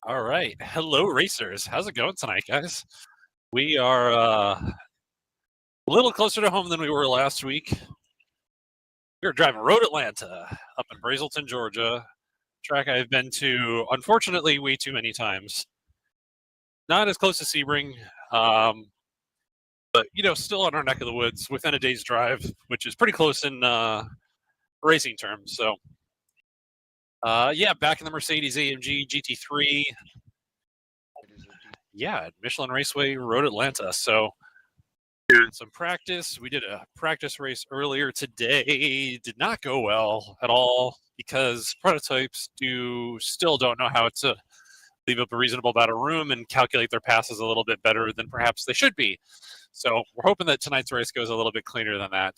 All right. Hello, racers. How's it going tonight, guys? We are a little closer to home than we were last week. We're driving Road Atlanta up in Brazelton, Georgia. Track I've been to, unfortunately, way too many times. Not as close to Sebring, but, still on our neck of the woods, within a day's drive, which is pretty close in racing terms. So, back in the Mercedes AMG GT3. Yeah, at Michelin Raceway, Road Atlanta. So, doing some practice. We did a practice race earlier today. Did not go well at all because prototypes still don't know how to leave up a reasonable amount of room and calculate their passes a little bit better than perhaps they should be. So we're hoping that tonight's race goes a little bit cleaner than that.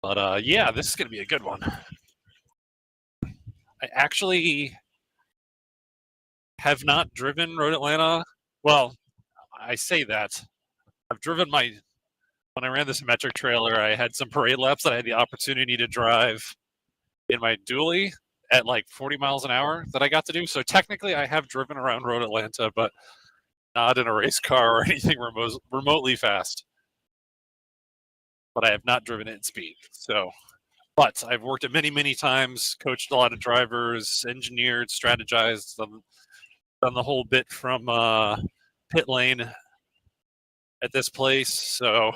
But this is going to be a good one. I actually have not driven Road Atlanta. Well, I say that. I've driven when I ran the symmetric trailer, I had some parade laps that I had the opportunity to drive in my dually at like 40 miles an hour that I got to do. So technically I have driven around Road Atlanta, but not in a race car or anything remotely fast. But I have not driven it in speed. But I've worked it many, many times, coached a lot of drivers, engineered, strategized, done the whole bit from pit lane at this place. So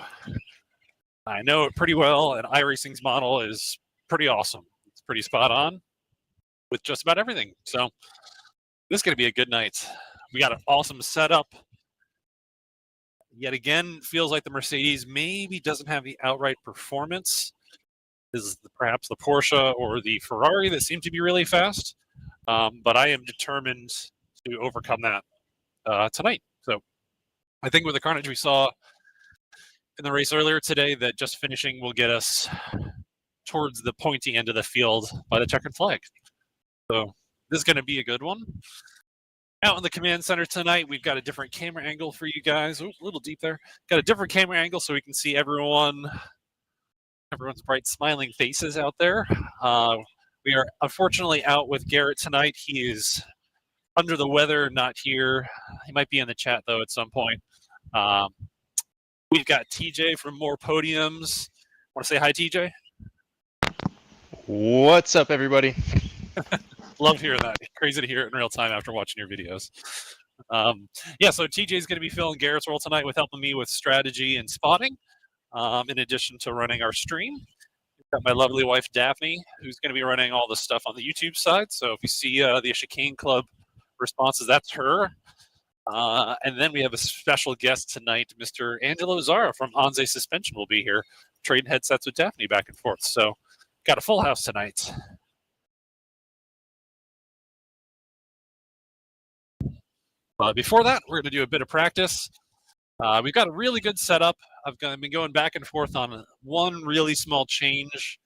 I know it pretty well, and iRacing's model is pretty awesome. It's pretty spot on with just about everything. So this is going to be a good night. We got an awesome setup. Yet again, feels like the Mercedes maybe doesn't have the outright performance. This is perhaps the Porsche or the Ferrari that seem to be really fast. But I am determined to overcome that tonight. So I think with the carnage we saw in the race earlier today, that just finishing will get us towards the pointy end of the field by the checkered flag. So this is going to be a good one. Out in the command center tonight, we've got a different camera angle for you guys. Ooh, a little deep there. Got a different camera angle so we can see everyone's bright smiling faces out there. We are unfortunately out with Garrett tonight. He is under the weather, not here. He might be in the chat though at some point. We've got TJ from More Podiums. Want to say hi, TJ? What's up, everybody? Love hearing that. Crazy to hear it in real time after watching your videos. So TJ is going to be filling Garrett's role tonight with helping me with strategy and spotting, in addition to running our stream. We've got my lovely wife, Daphne, who's going to be running all the stuff on the YouTube side. So if you see the Chicane Club responses, that's her. And then we have a special guest tonight, Mr. Angelo Zara from Anze Suspension will be here, trading headsets with Daphne back and forth. So got a full house tonight. Before that, we're going to do a bit of practice. We've got a really good setup. I've been going back and forth on one really small change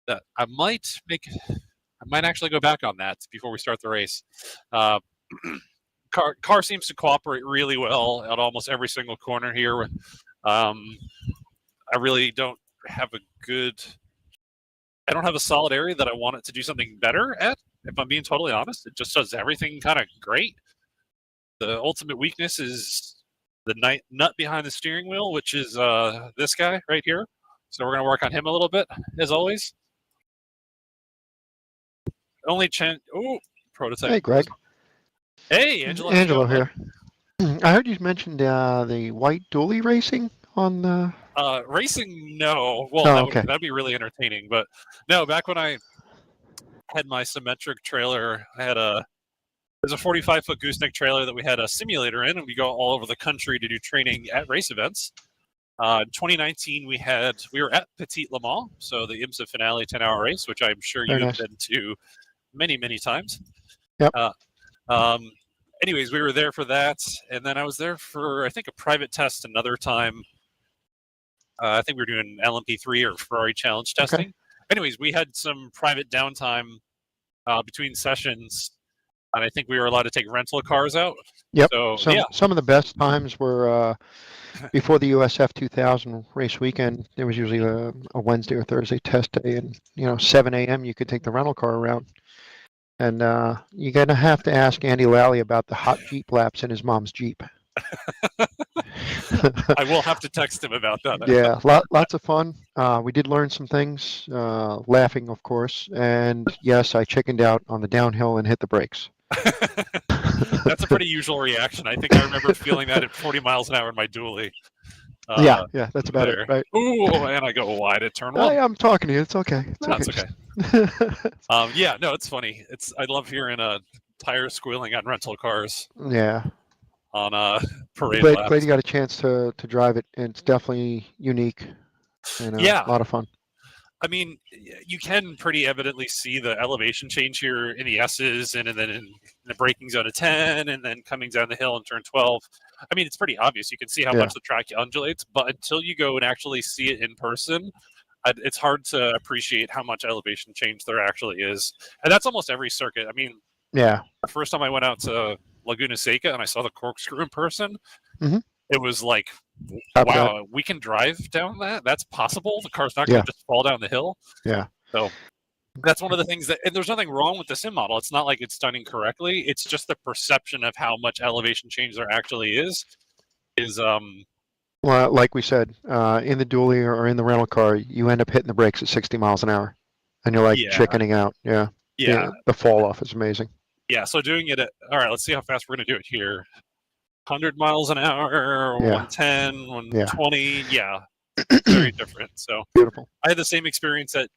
that I might actually go back on that before we start the race. Car seems to cooperate really well at almost every single corner here. I really don't have I don't have a solid area that I want it to do something better at, if I'm being totally honest. It just does everything kind of great. The ultimate weakness is the nut behind the steering wheel, which is this guy right here. So we're going to work on him a little bit, as always. Prototype. Hey, Greg. Hey, Angelo. Angelo here. I heard you mentioned the white dually racing on the... Racing, no. Well, okay. That'd be really entertaining. But no, back when I had my symmetric trailer, there's a 45-foot gooseneck trailer that we had a simulator in, and we go all over the country to do training at race events. In 2019, we were at Petit Le Mans, so the IMSA finale 10-hour race, which I'm sure you've been to many, many times. Yep. Anyways, we were there for that, and then I was there for, I think, a private test another time. I think we were doing LMP3 or Ferrari Challenge testing. Okay. Anyways, we had some private downtime between sessions, and I think we were allowed to take rental cars out. Yep. So, some of the best times were before the USF 2000 race weekend, there was usually a Wednesday or Thursday test day, and 7 a.m. you could take the rental car around. And you're gonna have to ask Andy Lally about the hot Jeep laps in his mom's Jeep. I will have to text him about that. Yeah, lots of fun. We did learn some things, laughing, of course. And yes, I chickened out on the downhill and hit the brakes. That's a pretty usual reaction. I think I remember feeling that at 40 miles an hour in my dually. Yeah, that's about there. it, right? Ooh, and I go wide at turn one. I'm talking to you. It's okay. That's okay. Yeah, no, it's funny. I love hearing tires squealing on rental cars. Yeah. On parade glad laps. you got a chance to drive it. It's definitely unique and yeah, a lot of fun. I mean, you can pretty evidently see the elevation change here in the S's and then in the braking zone of 10 and then coming down the hill in turn 12. I mean, it's pretty obvious. You can see how much the track undulates, but until you go and actually see it in person, it's hard to appreciate how much elevation change there actually is. And that's almost every circuit. I mean, the first time I went out to Laguna Seca and I saw the corkscrew in person, it was like, wow, we can drive down that? That's possible? The car's not going to just fall down the hill? Yeah. So that's one of the things that, and there's nothing wrong with the sim model. It's not like it's done incorrectly. It's just the perception of how much elevation change there actually is well, like we said, in the dually or in the rental car, you end up hitting the brakes at 60 miles an hour and you're like chickening out. Yeah. The fall off is amazing. Yeah. So doing it all right, let's see how fast we're going to do it here. 100 miles an hour, 110, 120. Yeah. Very different. So beautiful. I had the same experience have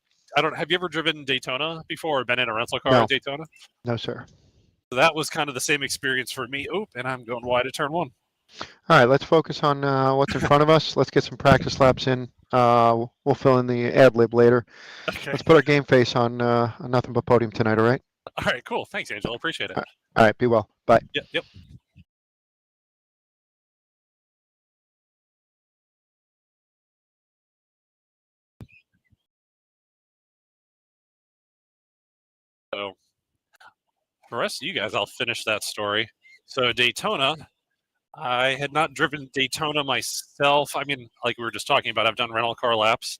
you ever driven Daytona before or been in a rental car at Daytona? No, sir. So that was kind of the same experience for me. Oh, and I'm going wide at turn one. All right, let's focus on what's in front of us. Let's get some practice laps in. We'll fill in the ad lib later. Okay. Let's put our game face on Nothing But Podium tonight, all right? All right, cool. Thanks, Angel. Appreciate it. All right, be well. Bye. Yep. So for the rest of you guys, I'll finish that story. So Daytona, I had not driven Daytona myself. I mean, like we were just talking about, I've done rental car laps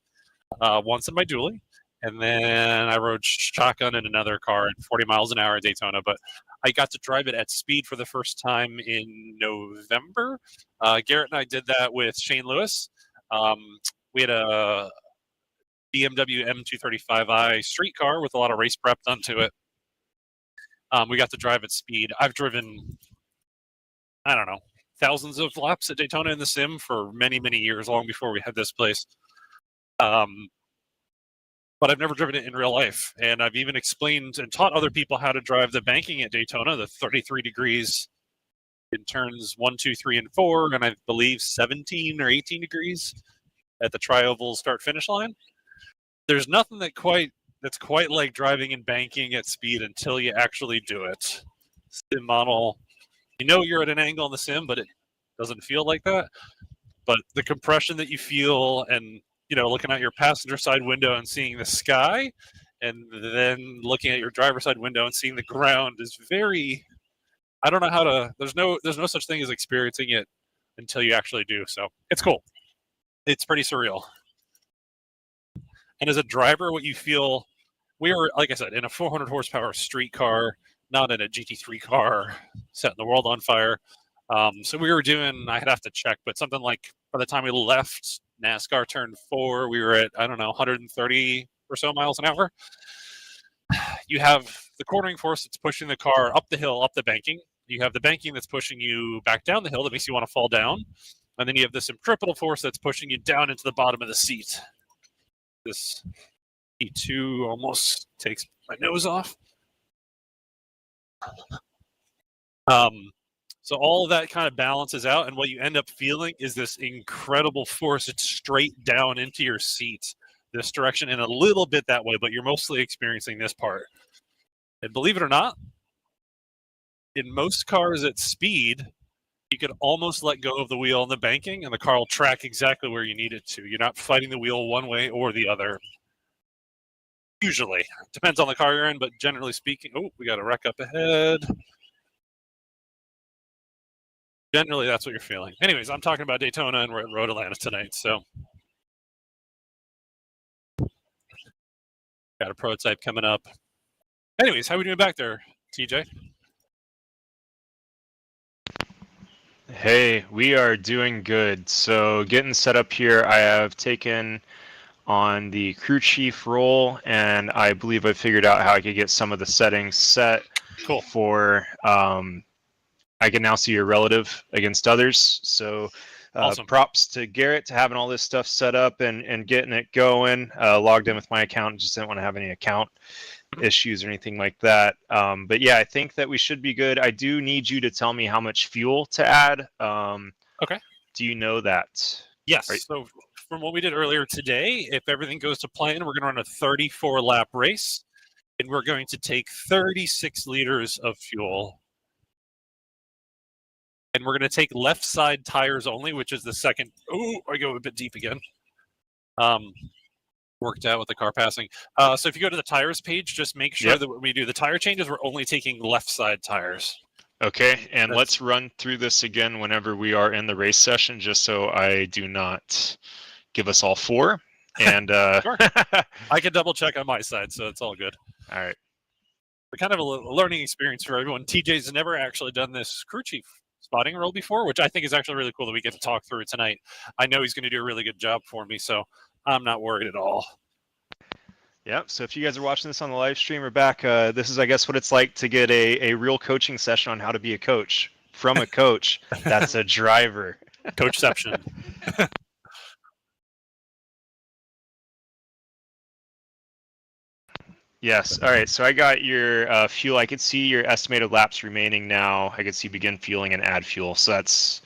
once in my dually, and then I rode shotgun in another car at 40 miles an hour at Daytona. But I got to drive it at speed for the first time in November. Garrett and I did that with Shane Lewis. We had a BMW M235i street car with a lot of race prep done to it. We got to drive at speed. I've driven, I don't know, thousands of laps at Daytona in the sim for many, many years, long before we had this place. But I've never driven it in real life. And I've even explained and taught other people how to drive the banking at Daytona, the 33 degrees in turns 1, 2, 3, and 4, and I believe 17 or 18 degrees at the tri-oval start-finish line. There's nothing that's quite like driving and banking at speed until you actually do it. Sim model, you're at an angle in the sim, but it doesn't feel like that. But the compression that you feel and, looking out your passenger side window and seeing the sky, and then looking at your driver's side window and seeing the ground is very, I don't know how to, there's no such thing as experiencing it until you actually do. So it's cool. It's pretty surreal. And as a driver, what you feel, we were, like I said, in a 400 horsepower street car, not in a GT3 car, setting the world on fire. So we were doing, I'd have to check, but something like by the time we left NASCAR turn 4, we were at, 130 or so miles an hour. You have the cornering force that's pushing the car up the hill, up the banking. You have the banking that's pushing you back down the hill that makes you want to fall down. And then you have the centripetal force that's pushing you down into the bottom of the seat. This E2 almost takes my nose off. So all of that kind of balances out, and what you end up feeling is this incredible force. It's straight down into your seat, this direction, and a little bit that way, but you're mostly experiencing this part. And believe it or not, in most cars at speed, you could almost let go of the wheel on the banking, and the car will track exactly where you need it to. You're not fighting the wheel one way or the other. Usually. Depends on the car you're in, but generally speaking, we got a wreck up ahead. Generally, that's what you're feeling. Anyways, I'm talking about Daytona, and we're at Road Atlanta tonight. So, got a prototype coming up. Anyways, how are we doing back there, TJ? Hey, we are doing good. So getting set up here, I have taken on the crew chief role, and I believe I figured out how I could get some of the settings set Cool. for I can now see your relative against others. So Awesome. props to Garrett to having all this stuff set up and getting it going. Logged in with my account, just didn't want to have any account issues or anything like that. But yeah, I think that we should be good. I do need you to tell me how much fuel to add. Okay. Do you know that? Yes. Right. So from what we did earlier today, if everything goes to plan, we're going to run a 34-lap race, and we're going to take 36 liters of fuel. And we're going to take left side tires only, which is the second. Oh, I go a bit deep again. Worked out with the car passing. So if you go to the tires page, just make sure that when we do the tire changes, we're only taking left side tires. Okay, and let's run through this again whenever we are in the race session, just so I do not give us all four. And Sure. I can double check on my side, so it's all good. All right. But kind of a learning experience for everyone. TJ's never actually done this crew chief spotting role before, which I think is actually really cool that we get to talk through it tonight. I know he's going to do a really good job for me, so I'm not worried at all. Yep. So if you guys are watching this on the live stream or back, this is, I guess, what it's like to get a real coaching session on how to be a coach from a coach that's a driver. Coachception. Yes. All right. So I got your fuel. I could see your estimated laps remaining now. I could see begin fueling and add fuel. So that's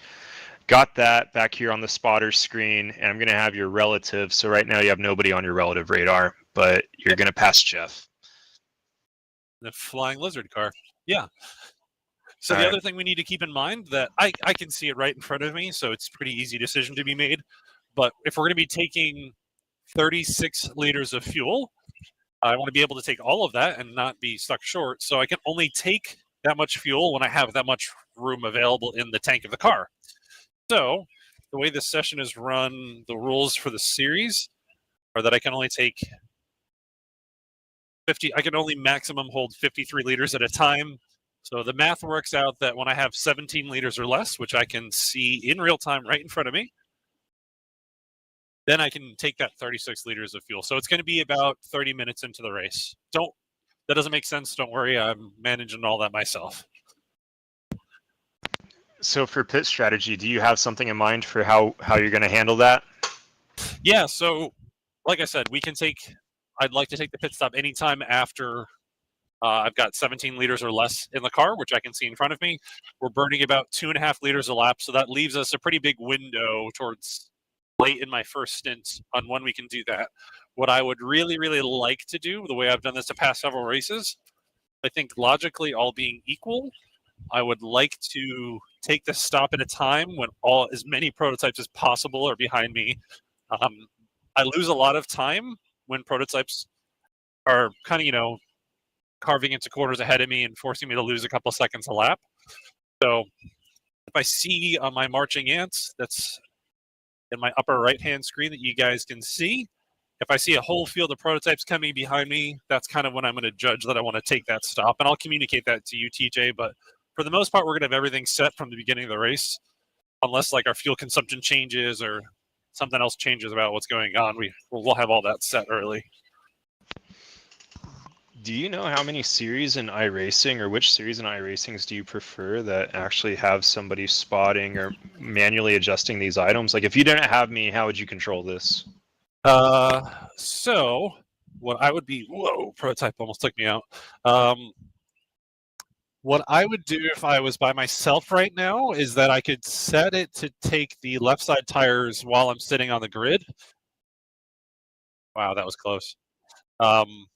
got that back here on the spotter screen. And I'm going to have your relative. So right now you have nobody on your relative radar, but you're going to pass Jeff. The flying lizard car. Yeah. So All the right. other thing we need to keep in mind that I can see it right in front of me, so it's a pretty easy decision to be made. But if we're going to be taking 36 liters of fuel, I want to be able to take all of that and not be stuck short. So I can only take that much fuel when I have that much room available in the tank of the car. So the way this session is run, the rules for the series are that I can only take 50. I can only maximum hold 53 liters at a time. So the math works out that when I have 17 liters or less, which I can see in real time right in front of me, then I can take that 36 liters of fuel. So it's going to be about 30 minutes into the race. That doesn't make sense. Don't worry. I'm managing all that myself. So for pit strategy, do you have something in mind for how you're going to handle that? Yeah. So like I said, I'd like to take the pit stop anytime after I've got 17 liters or less in the car, which I can see in front of me. We're burning about 2.5 liters a lap. So that leaves us a pretty big window towards late in my first stint on when we can do that. What I would really, really like to do, the way I've done this the past several races, I think logically all being equal, I would like to take the stop at a time when as many prototypes as possible are behind me. I lose a lot of time when prototypes are kind of, carving into corners ahead of me and forcing me to lose a couple seconds a lap. So if I see on my marching ants, that's in my upper right-hand screen that you guys can see, if I see a whole field of prototypes coming behind me, that's kind of when I'm going to judge that I want to take that stop. And I'll communicate that to you, TJ. But for the most part, we're going to have everything set from the beginning of the race, unless like our fuel consumption changes or something else changes about what's going on. We'll have all that set early. Do you know how many series in iRacing, or which series in iRacings do you prefer that actually have somebody spotting or manually adjusting these items? Like if you didn't have me, how would you control this? So what I would be, prototype almost took me out. What I would do if I was by myself right now is that I could set it to take the left side tires while I'm sitting on the grid. Wow, that was close.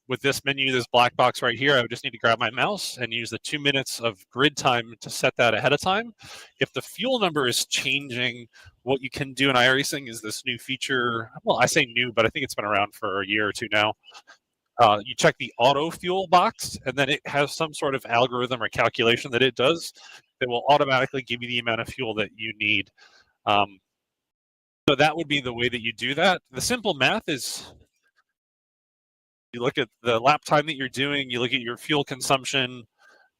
With this menu, this black box right here, I would just need to grab my mouse and use the 2 minutes of grid time to set that ahead of time. If the fuel number is changing, what you can do in iRacing is this new feature. Well, I say new, but I think it's been around for a year or two now. You check the auto fuel box, and then it has some sort of algorithm or calculation that it does. that will automatically give you the amount of fuel that you need. So that would be the way that you do that. The simple math is you look at the lap time that you're doing, you look at your fuel consumption,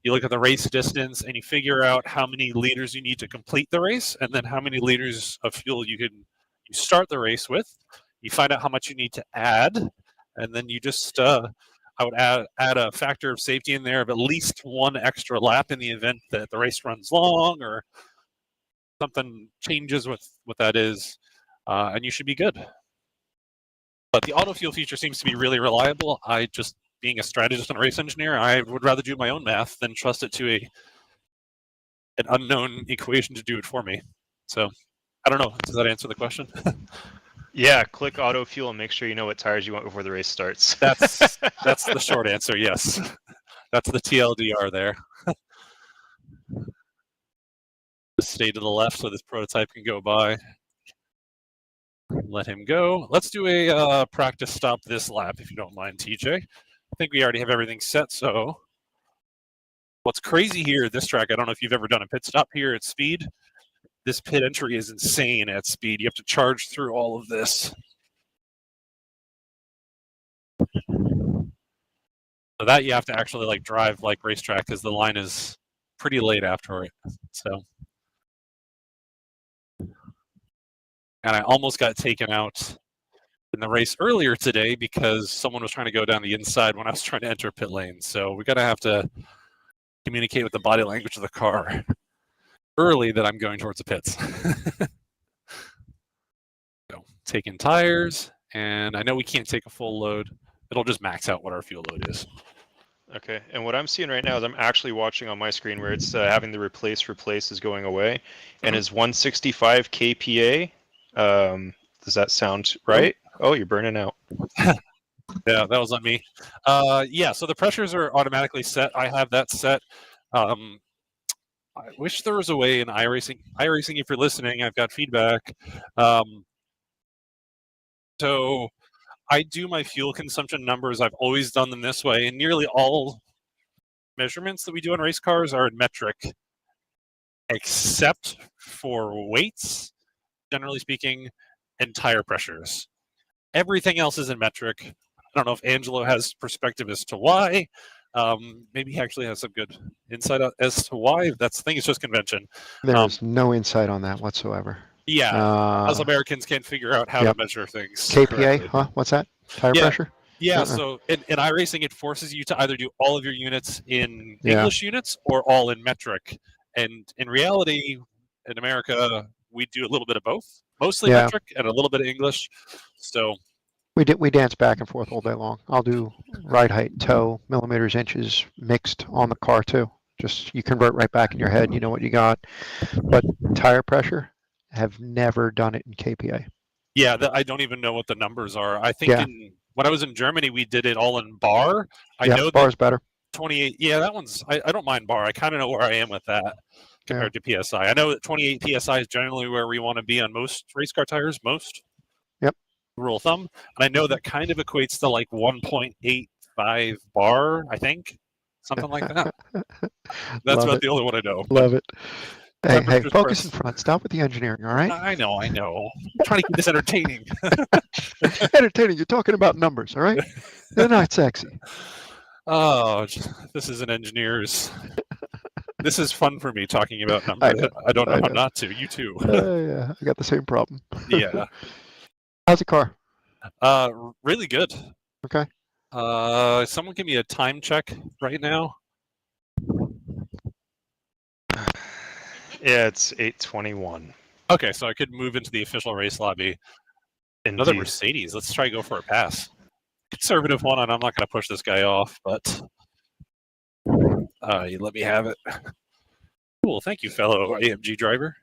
you look at the race distance, and you figure out how many liters you need to complete the race, and then how many liters of fuel you start the race with. You find out how much you need to add, and then you just I would add a factor of safety in there of at least one extra lap in the event that the race runs long or something changes with what that is, and you should be good. But the auto fuel feature seems to be really reliable. I just, being a strategist and a race engineer, I would rather do my own math than trust it to an unknown equation to do it for me. So I don't know. Does that answer the question? Yeah, click auto fuel and make sure you know what tires you want before the race starts. That's the short answer. Yes, that's the TLDR there. Just stay to the left so this prototype can go by. Let him go. Let's do a practice stop this lap, if you don't mind, TJ. I think we already have everything set. So what's crazy here at this track, I don't know if you've ever done a pit stop here at speed. This pit entry is insane at speed. You have to charge through all of this. So that you have to actually like drive like racetrack because the line is pretty late after it. So, and I almost got taken out in the race earlier today because someone was trying to go down the inside when I was trying to enter pit lane. So we're gonna have to communicate with the body language of the car early that I'm going towards the pits. So taking tires, and I know we can't take a full load. It'll just max out what our fuel load is. Okay, and what I'm seeing right now is I'm actually watching on my screen where it's having the replace is going away, and is 165 kPa. Does that sound right? Oh, you're burning out. Yeah, that was on me. Yeah, so the pressures are automatically set. I have that set. I wish there was a way in iRacing. iRacing, if you're listening, I've got feedback. So I do my fuel consumption numbers. I've always done them this way, and nearly all measurements that we do on race cars are in metric, except for weights, generally speaking, and tire pressures. Everything else is in metric. I don't know if Angelo has perspective as to why. Maybe he actually has some good insight as to why. That's the thing. It's just convention. There's no insight on that whatsoever. Yeah, us Americans can't figure out how to measure things. KPA, correctly. huh? What's that? Tire pressure? Yeah, so in iRacing, it forces you to either do all of your units in English units or all in metric. And in reality, in America, we do a little bit of both. Mostly metric and a little bit of English. So we dance back and forth all day long. I'll do ride height, toe, millimeters, inches mixed on the car too. Just you convert right back in your head. You know what you got. But tire pressure, have never done it in KPA. Yeah, I don't even know what the numbers are. I think when I was in Germany, we did it all in bar. I know bar's better. 28. Yeah, that one's. I don't mind bar. I kind of know where I am with that compared to PSI. I know that 28 PSI is generally where we want to be on most race car tires. Most. Yep. Rule of thumb, and I know that kind of equates to like 1.85 bar. I think something like that. That's about the only one I know. Love it. Hey, focus in front. Stop with the engineering, all right? I know. I'm trying to keep this entertaining. Entertaining. You're talking about numbers, all right? They're not sexy. Oh, this is an engineer's. This is fun for me talking about numbers. I don't know how not to. You too. Yeah, I got the same problem. Yeah. How's the car? Really good. Okay. Someone give me a time check right now. Yeah, it's 8:21. Okay, so I could move into the official race lobby. Another Mercedes. Let's try to go for a pass. Conservative one, and I'm not going to push this guy off, but you let me have it. Cool. Thank you, fellow AMG driver.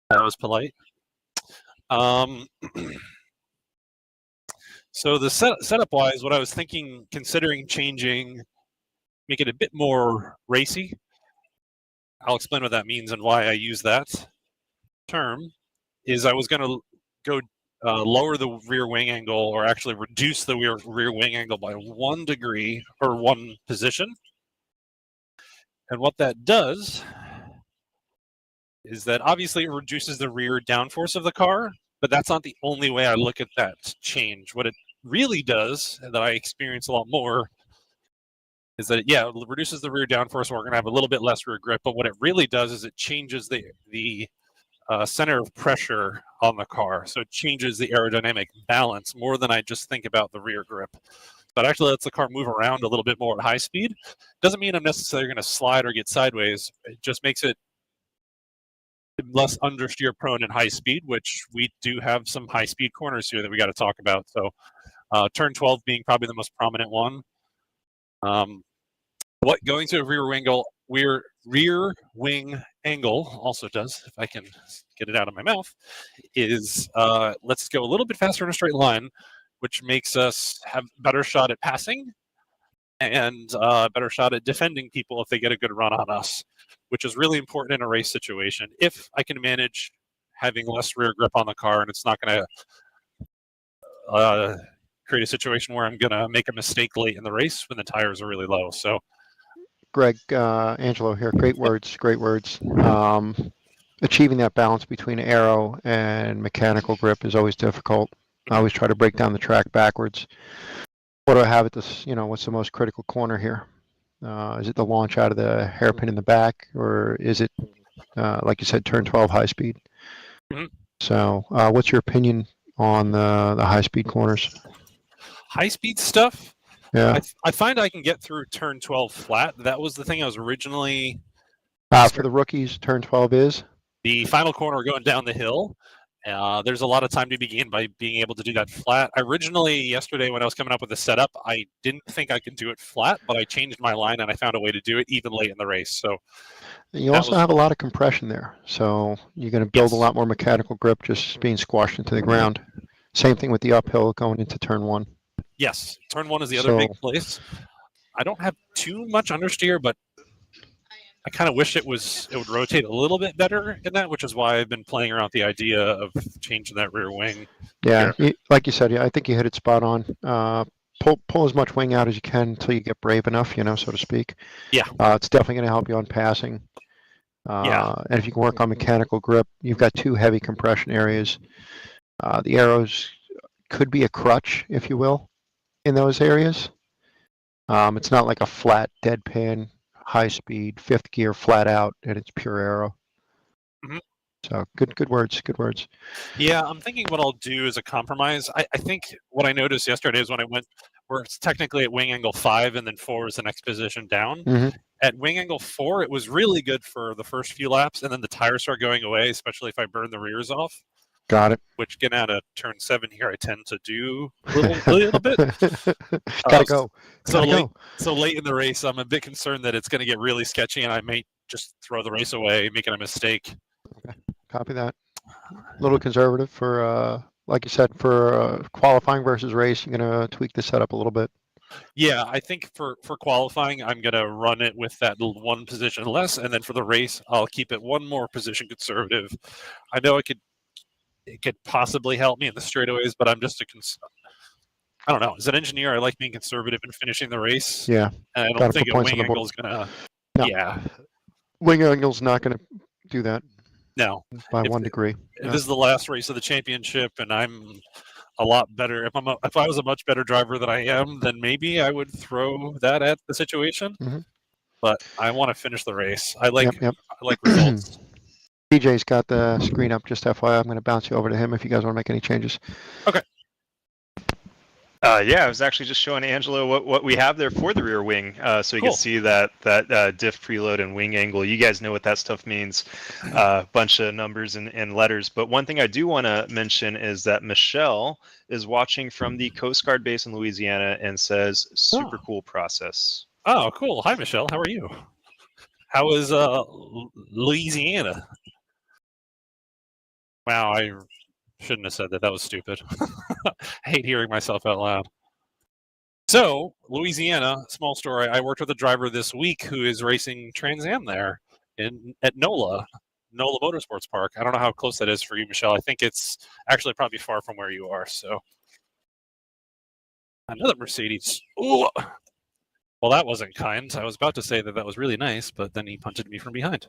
That was polite. So the setup-wise, what I was thinking, considering changing, make it a bit more racy. I'll explain what that means and why I use that term. Is I was going to go lower the rear wing angle, or actually reduce the rear wing angle by 1 degree or 1 position, And what that does is that obviously it reduces the rear downforce of the car, but that's not the only way I look at that change. What it really does, and that I experience a lot more, is that, yeah, it reduces the rear downforce, and we're going to have a little bit less rear grip, but what it really does is it changes the center of pressure on the car. So it changes the aerodynamic balance more than I just think about the rear grip. But actually lets the car move around a little bit more at high speed. Doesn't mean I'm necessarily going to slide or get sideways. It just makes it less understeer prone in high speed, which we do have some high speed corners here that we got to talk about. So turn 12 being probably the most prominent one. What going to a rear wing angle also does, if I can get it out of my mouth, is let's go a little bit faster in a straight line, which makes us have a better shot at passing and a better shot at defending people if they get a good run on us, which is really important in a race situation. If I can manage having less rear grip on the car and it's not going to create a situation where I'm going to make a mistake late in the race when the tires are really low. So, Greg, Angelo here. Great words. Great words. Achieving that balance between aero and mechanical grip is always difficult. I always try to break down the track backwards. What do I have at this? What's the most critical corner here? Is it the launch out of the hairpin in the back, or is it, like you said, turn 12 high speed? Mhm. So, what's your opinion on the high speed corners? High speed stuff. Yeah. I find I can get through turn 12 flat. That was the thing I was originally. For the rookies, turn 12 is? The final corner going down the hill. There's a lot of time to be gained by being able to do that flat. Originally, yesterday when I was coming up with the setup, I didn't think I could do it flat, but I changed my line and I found a way to do it even late in the race. So you also have a lot of compression there, so you're going to build a lot more mechanical grip just being squashed into the ground. Same thing with the uphill going into turn 1. Yes, turn 1 is the other big place. I don't have too much understeer, but I kind of wish it would rotate a little bit better in that, which is why I've been playing around with the idea of changing that rear wing. Yeah, like you said, I think you hit it spot on. Pull as much wing out as you can until you get brave enough, so to speak. Yeah. It's definitely going to help you on passing. And if you can work on mechanical grip, you've got 2 heavy compression areas. The arrows could be a crutch, if you will, in those areas. It's not like a flat, deadpan, high speed, 5th gear, flat out, and it's pure aero. Mm-hmm. So good words, good words. Yeah, I'm thinking what I'll do is a compromise. I think what I noticed yesterday is when I went, where it's technically at wing angle 5 and then 4 is the next position down. Mm-hmm. At wing angle 4, it was really good for the first few laps, and then the tires start going away, especially if I burn the rears off. Got it. Which getting out of turn 7 here, I tend to do a little bit. Gotta go. So late in the race, I'm a bit concerned that it's going to get really sketchy, and I may just throw the race away, making a mistake. Okay, copy that. A little conservative for, like you said, for qualifying versus race. You're gonna tweak the setup a little bit. Yeah, I think for qualifying, I'm going to run it with that 1 position less, and then for the race, I'll keep it 1 more position conservative. I know it could possibly help me in the straightaways, but I'm just I don't know. As an engineer, I like being conservative and finishing the race. Yeah. And I don't think a wing angle is going to. No. Yeah. Wing angle's not going to do that. No. By 1 degree. If this is the last race of the championship, and I'm a lot better. If I was a much better driver than I am, then maybe I would throw that at the situation. Mm-hmm. But I want to finish the race. I like Yep. I like results. DJ's got the screen up, just FYI. I'm going to bounce you over to him if you guys want to make any changes. Okay. Yeah, I was actually just showing Angelo what we have there for the rear wing, so you can see that diff preload and wing angle. You guys know what that stuff means, bunch of numbers and letters. But one thing I do want to mention is that Michelle is watching from the Coast Guard base in Louisiana and says, super cool process. Oh, cool. Hi, Michelle. How are you? How is Louisiana? Wow, I shouldn't have said that. That was stupid. I hate hearing myself out loud. So, Louisiana, small story. I worked with a driver this week who is racing Trans Am there at NOLA Motorsports Park. I don't know how close that is for you, Michelle. I think it's actually probably far from where you are. So, another Mercedes. Ooh. Well, that wasn't kind. I was about to say that that was really nice, but then he punted me from behind.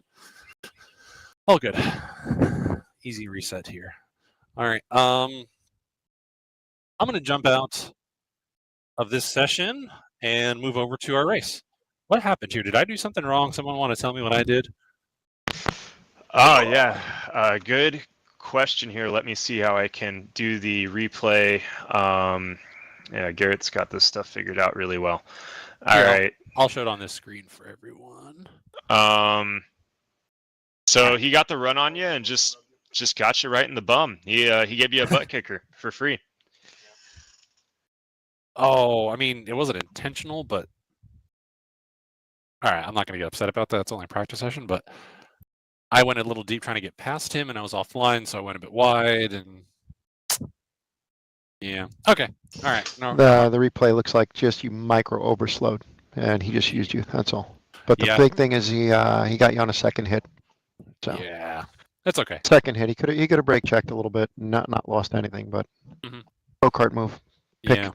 All good. Easy reset here. All right. I'm going to jump out of this session and move over to our race. What happened here? Did I do something wrong? Someone want to tell me what I did? Oh, yeah. Good question here. Let me see how I can do the replay. Yeah, Garrett's got this stuff figured out really well. All right. I'll show it on this screen for everyone. So he got the run on you and just got you right in the bum. He gave you a butt kicker for free. Oh, I mean, it wasn't intentional, but all right, I'm not going to get upset about that. It's only a practice session, but I went a little deep trying to get past him, and I was offline, so I went a bit wide, and yeah. Okay. All right. No, The replay looks like just you micro overslowed, and he just used you. That's all. But the big thing is he got you on a second hit. So yeah, that's okay. second hit, he could have brake checked a little bit, not lost anything, but go kart move. Pick. Yeah.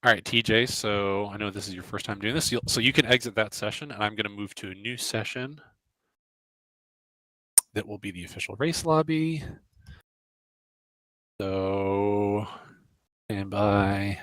All right, TJ. So I know this is your first time doing this, so you can exit that session, and I'm going to move to a new session that will be the official race lobby. So stand by.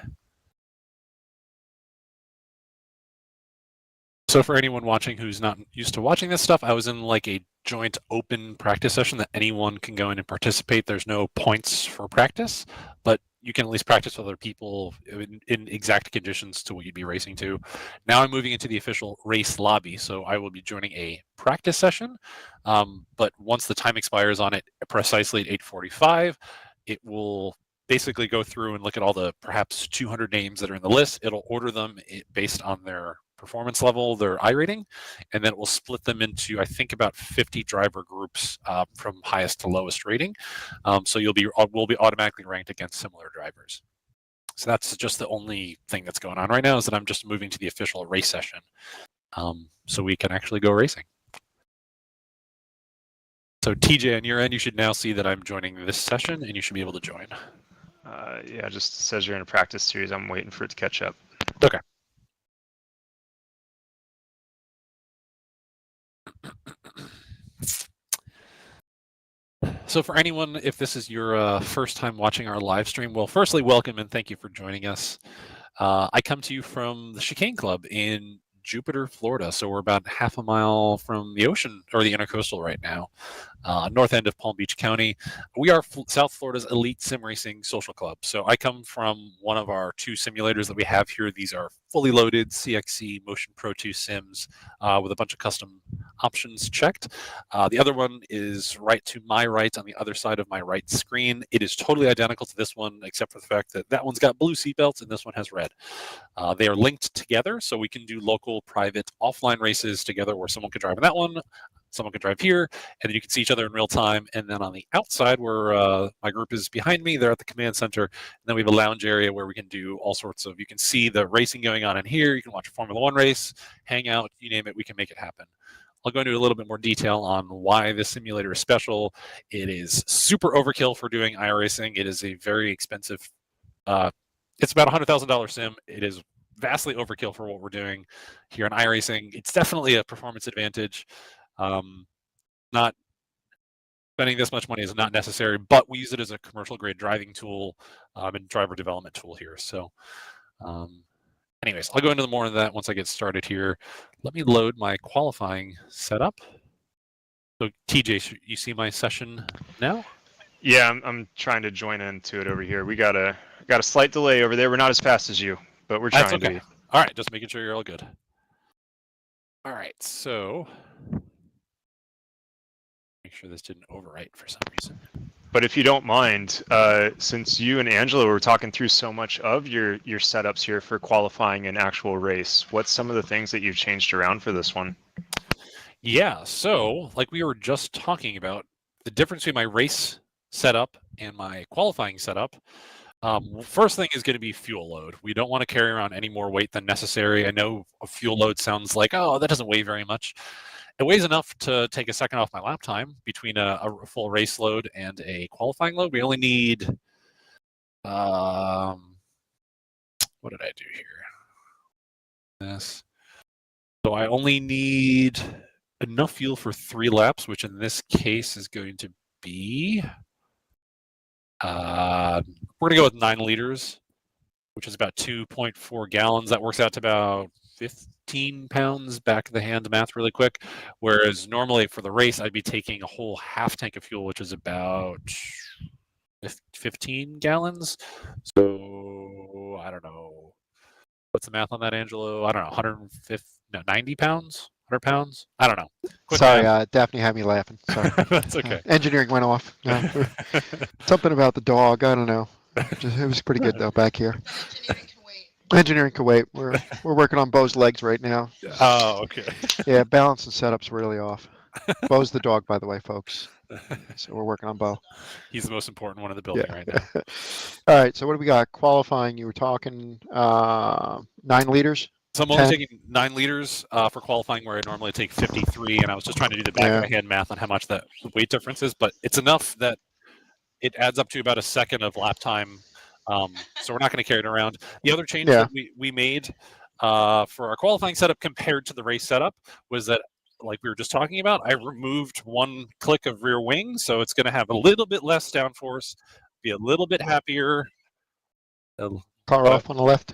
So for anyone watching who's not used to watching this stuff, I was in like a joint open practice session that anyone can go in and participate. There's no points for practice, but you can at least practice with other people in exact conditions to what you'd be racing to. Now I'm moving into the official race lobby, so I will be joining a practice session. But once the time expires on it, precisely at 8:45, it will basically go through and look at all the perhaps 200 names that are in the list. It'll order them based on their performance level, their iRating, and then it will split them into, I think, about 50 driver groups from highest to lowest rating. So we'll be automatically ranked against similar drivers. So that's just the only thing that's going on right now, is that I'm just moving to the official race session, so we can actually go racing. So TJ, on your end, you should now see that I'm joining this session, and you should be able to join. Yeah, just says you're in a practice series. I'm waiting for it to catch up. Okay. So for anyone, if this is your first time watching our live stream, well, firstly, welcome and thank you for joining us. I come to you from the Chicane Club in Jupiter, Florida. So we're about half a mile from the ocean, or the intercoastal right now, north end of Palm Beach County. We are South Florida's elite sim racing social club. So I come from one of our two simulators that we have here. These are fully loaded CXC Motion Pro 2 sims with a bunch of custom options checked. The other one is right to my right on the other side of my right screen. It is totally identical to this one, except for the fact that that one's got blue seatbelts and this one has red. They are linked together, so we can do local, private, offline races together where someone can drive in that one, someone can drive here, and then you can see each other in real time. And then on the outside, where my group is behind me, they're at the command center. And then we have a lounge area where we can do all sorts of, you can see the racing going on in here. You can watch a Formula One race, hang out, you name it, we can make it happen. I'll go into a little bit more detail on why this simulator is special. It is super overkill for doing iRacing. It is a very expensive, it's about $100,000 sim. It is vastly overkill for what we're doing here in iRacing. It's definitely a performance advantage. Not spending this much money is not necessary, but we use it as a commercial grade driving tool and driver development tool here. So anyways, I'll go into more of that once I get started here. Let me load my qualifying setup. So TJ, you see my session now? Yeah, I'm trying to join into it over here. We got a slight delay over there. We're not as fast as you, but we're trying to be. All right, just making sure you're all good. All right, so make sure this didn't overwrite for some reason. But if you don't mind, since you and Angela were talking through so much of your setups here for qualifying an actual race, what's some of the things that you've changed around for this one? Yeah, so like we were just talking about, the difference between my race setup and my qualifying setup, first thing is going to be fuel load. We don't want to carry around any more weight than necessary. I know a fuel load sounds like, oh, that doesn't weigh very much. It weighs enough to take a second off my lap time between a full race load and a qualifying load. We only need, what did I do here? this. So I only need enough fuel for 3 laps, which in this case is going to be, we're going to go with 9 liters, which is about 2.4 gallons. That works out to about 15 pounds, back of the hand math really quick. Whereas normally for the race, I'd be taking a whole half tank of fuel, which is about 15 gallons. So I don't know. What's the math on that, Angelo? I don't know. 150, no, 90 pounds? 100 pounds? I don't know. Quick Sorry, math. Daphne had me laughing. Sorry. That's okay. Engineering went off. Something about the dog. I don't know. It was pretty good though back here. Engineering can wait. We're working on Bo's legs right now. Oh, okay. Yeah, balance and setup's really off. Bo's the dog, by the way, folks. So we're working on Bo. He's the most important one in the building right now. All right. So what do we got? Qualifying. You were talking 9 liters. So I'm only taking 9 liters for qualifying, where I normally take 53, and I was just trying to do the back of my hand math on how much that weight difference is, but it's enough that it adds up to about a second of lap time. So we're not going to carry it around. The other change that we made for our qualifying setup compared to the race setup was that, like we were just talking about, I removed 1 click of rear wing, so it's going to have a little bit less downforce, be a little bit happier. Car off on the left.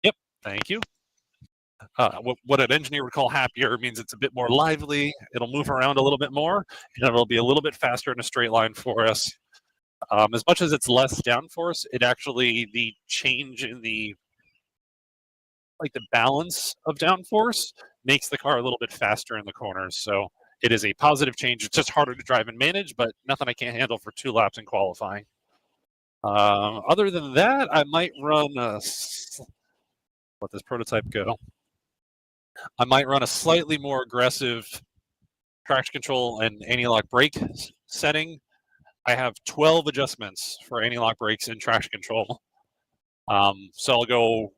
Yep, thank you. What an engineer would call happier means it's a bit more lively. It'll move around a little bit more, and it'll be a little bit faster in a straight line for us. As much as it's less downforce, it actually, the change in the balance of downforce makes the car a little bit faster in the corners. So it is a positive change. It's just harder to drive and manage, but nothing I can't handle for 2 laps in qualifying. Other than that, I might run let this prototype go. I might run a slightly more aggressive traction control and anti-lock brake setting. I have 12 adjustments for anti-lock brakes and traction control. So I'll go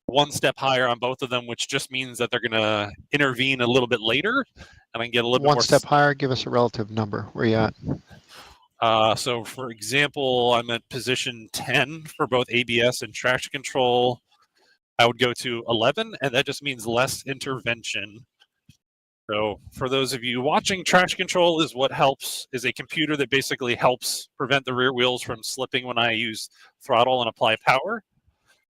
1 step higher on both of them, which just means that they're going to intervene a little bit later, and I can get a little bit more. 1 step higher. Give us a relative number. Where you at? So, for example, I'm at position 10 for both ABS and traction control. I would go to 11, and that just means less intervention. So for those of you watching, traction control is a computer that basically helps prevent the rear wheels from slipping when I use throttle and apply power.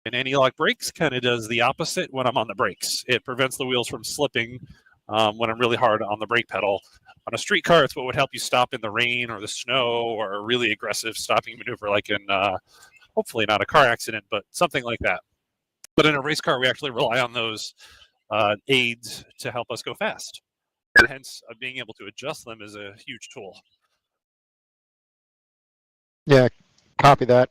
And anti-lock brakes kind of does the opposite when I'm on the brakes. It prevents the wheels from slipping when I'm really hard on the brake pedal. On a street car, it's what would help you stop in the rain or the snow, or a really aggressive stopping maneuver, like in hopefully not a car accident, but something like that. But in a race car, we actually rely on those aids to help us go fast. And hence, being able to adjust them is a huge tool. Yeah, copy that.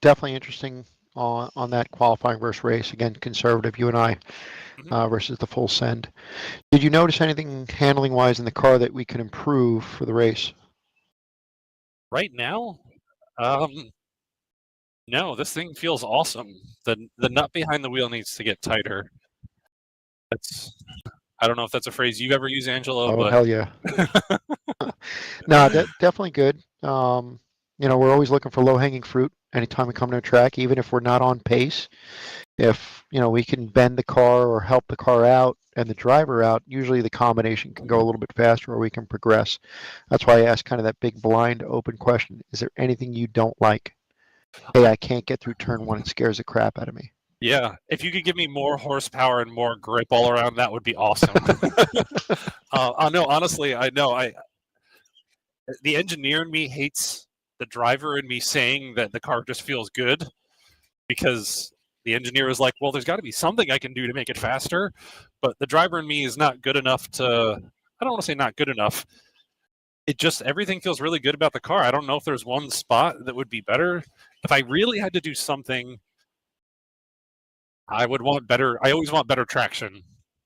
Definitely interesting on that qualifying versus race. Again, conservative, you and I, versus the full send. Did you notice anything handling-wise in the car that we can improve for the race? Right now, no, this thing feels awesome. The nut behind the wheel needs to get tighter. I don't know if that's a phrase you've ever used, Angelo. Oh, but hell yeah. No, definitely good. We're always looking for low-hanging fruit anytime we come to a track, even if we're not on pace. If, we can bend the car or help the car out and the driver out, usually the combination can go a little bit faster or we can progress. That's why I asked kind of that big blind open question. Is there anything you don't like? Hey, I can't get through turn 1. It scares the crap out of me. Yeah, if you could give me more horsepower and more grip all around, that would be awesome. No, honestly, I know the engineer in me hates the driver in me saying that the car just feels good, because the engineer is like, well, there's got to be something I can do to make it faster. But the driver in me is not good enough to, I don't want to say not good enough. Everything feels really good about the car. I don't know if there's one spot that would be better. If I really had to do something, I would want better. I always want better traction.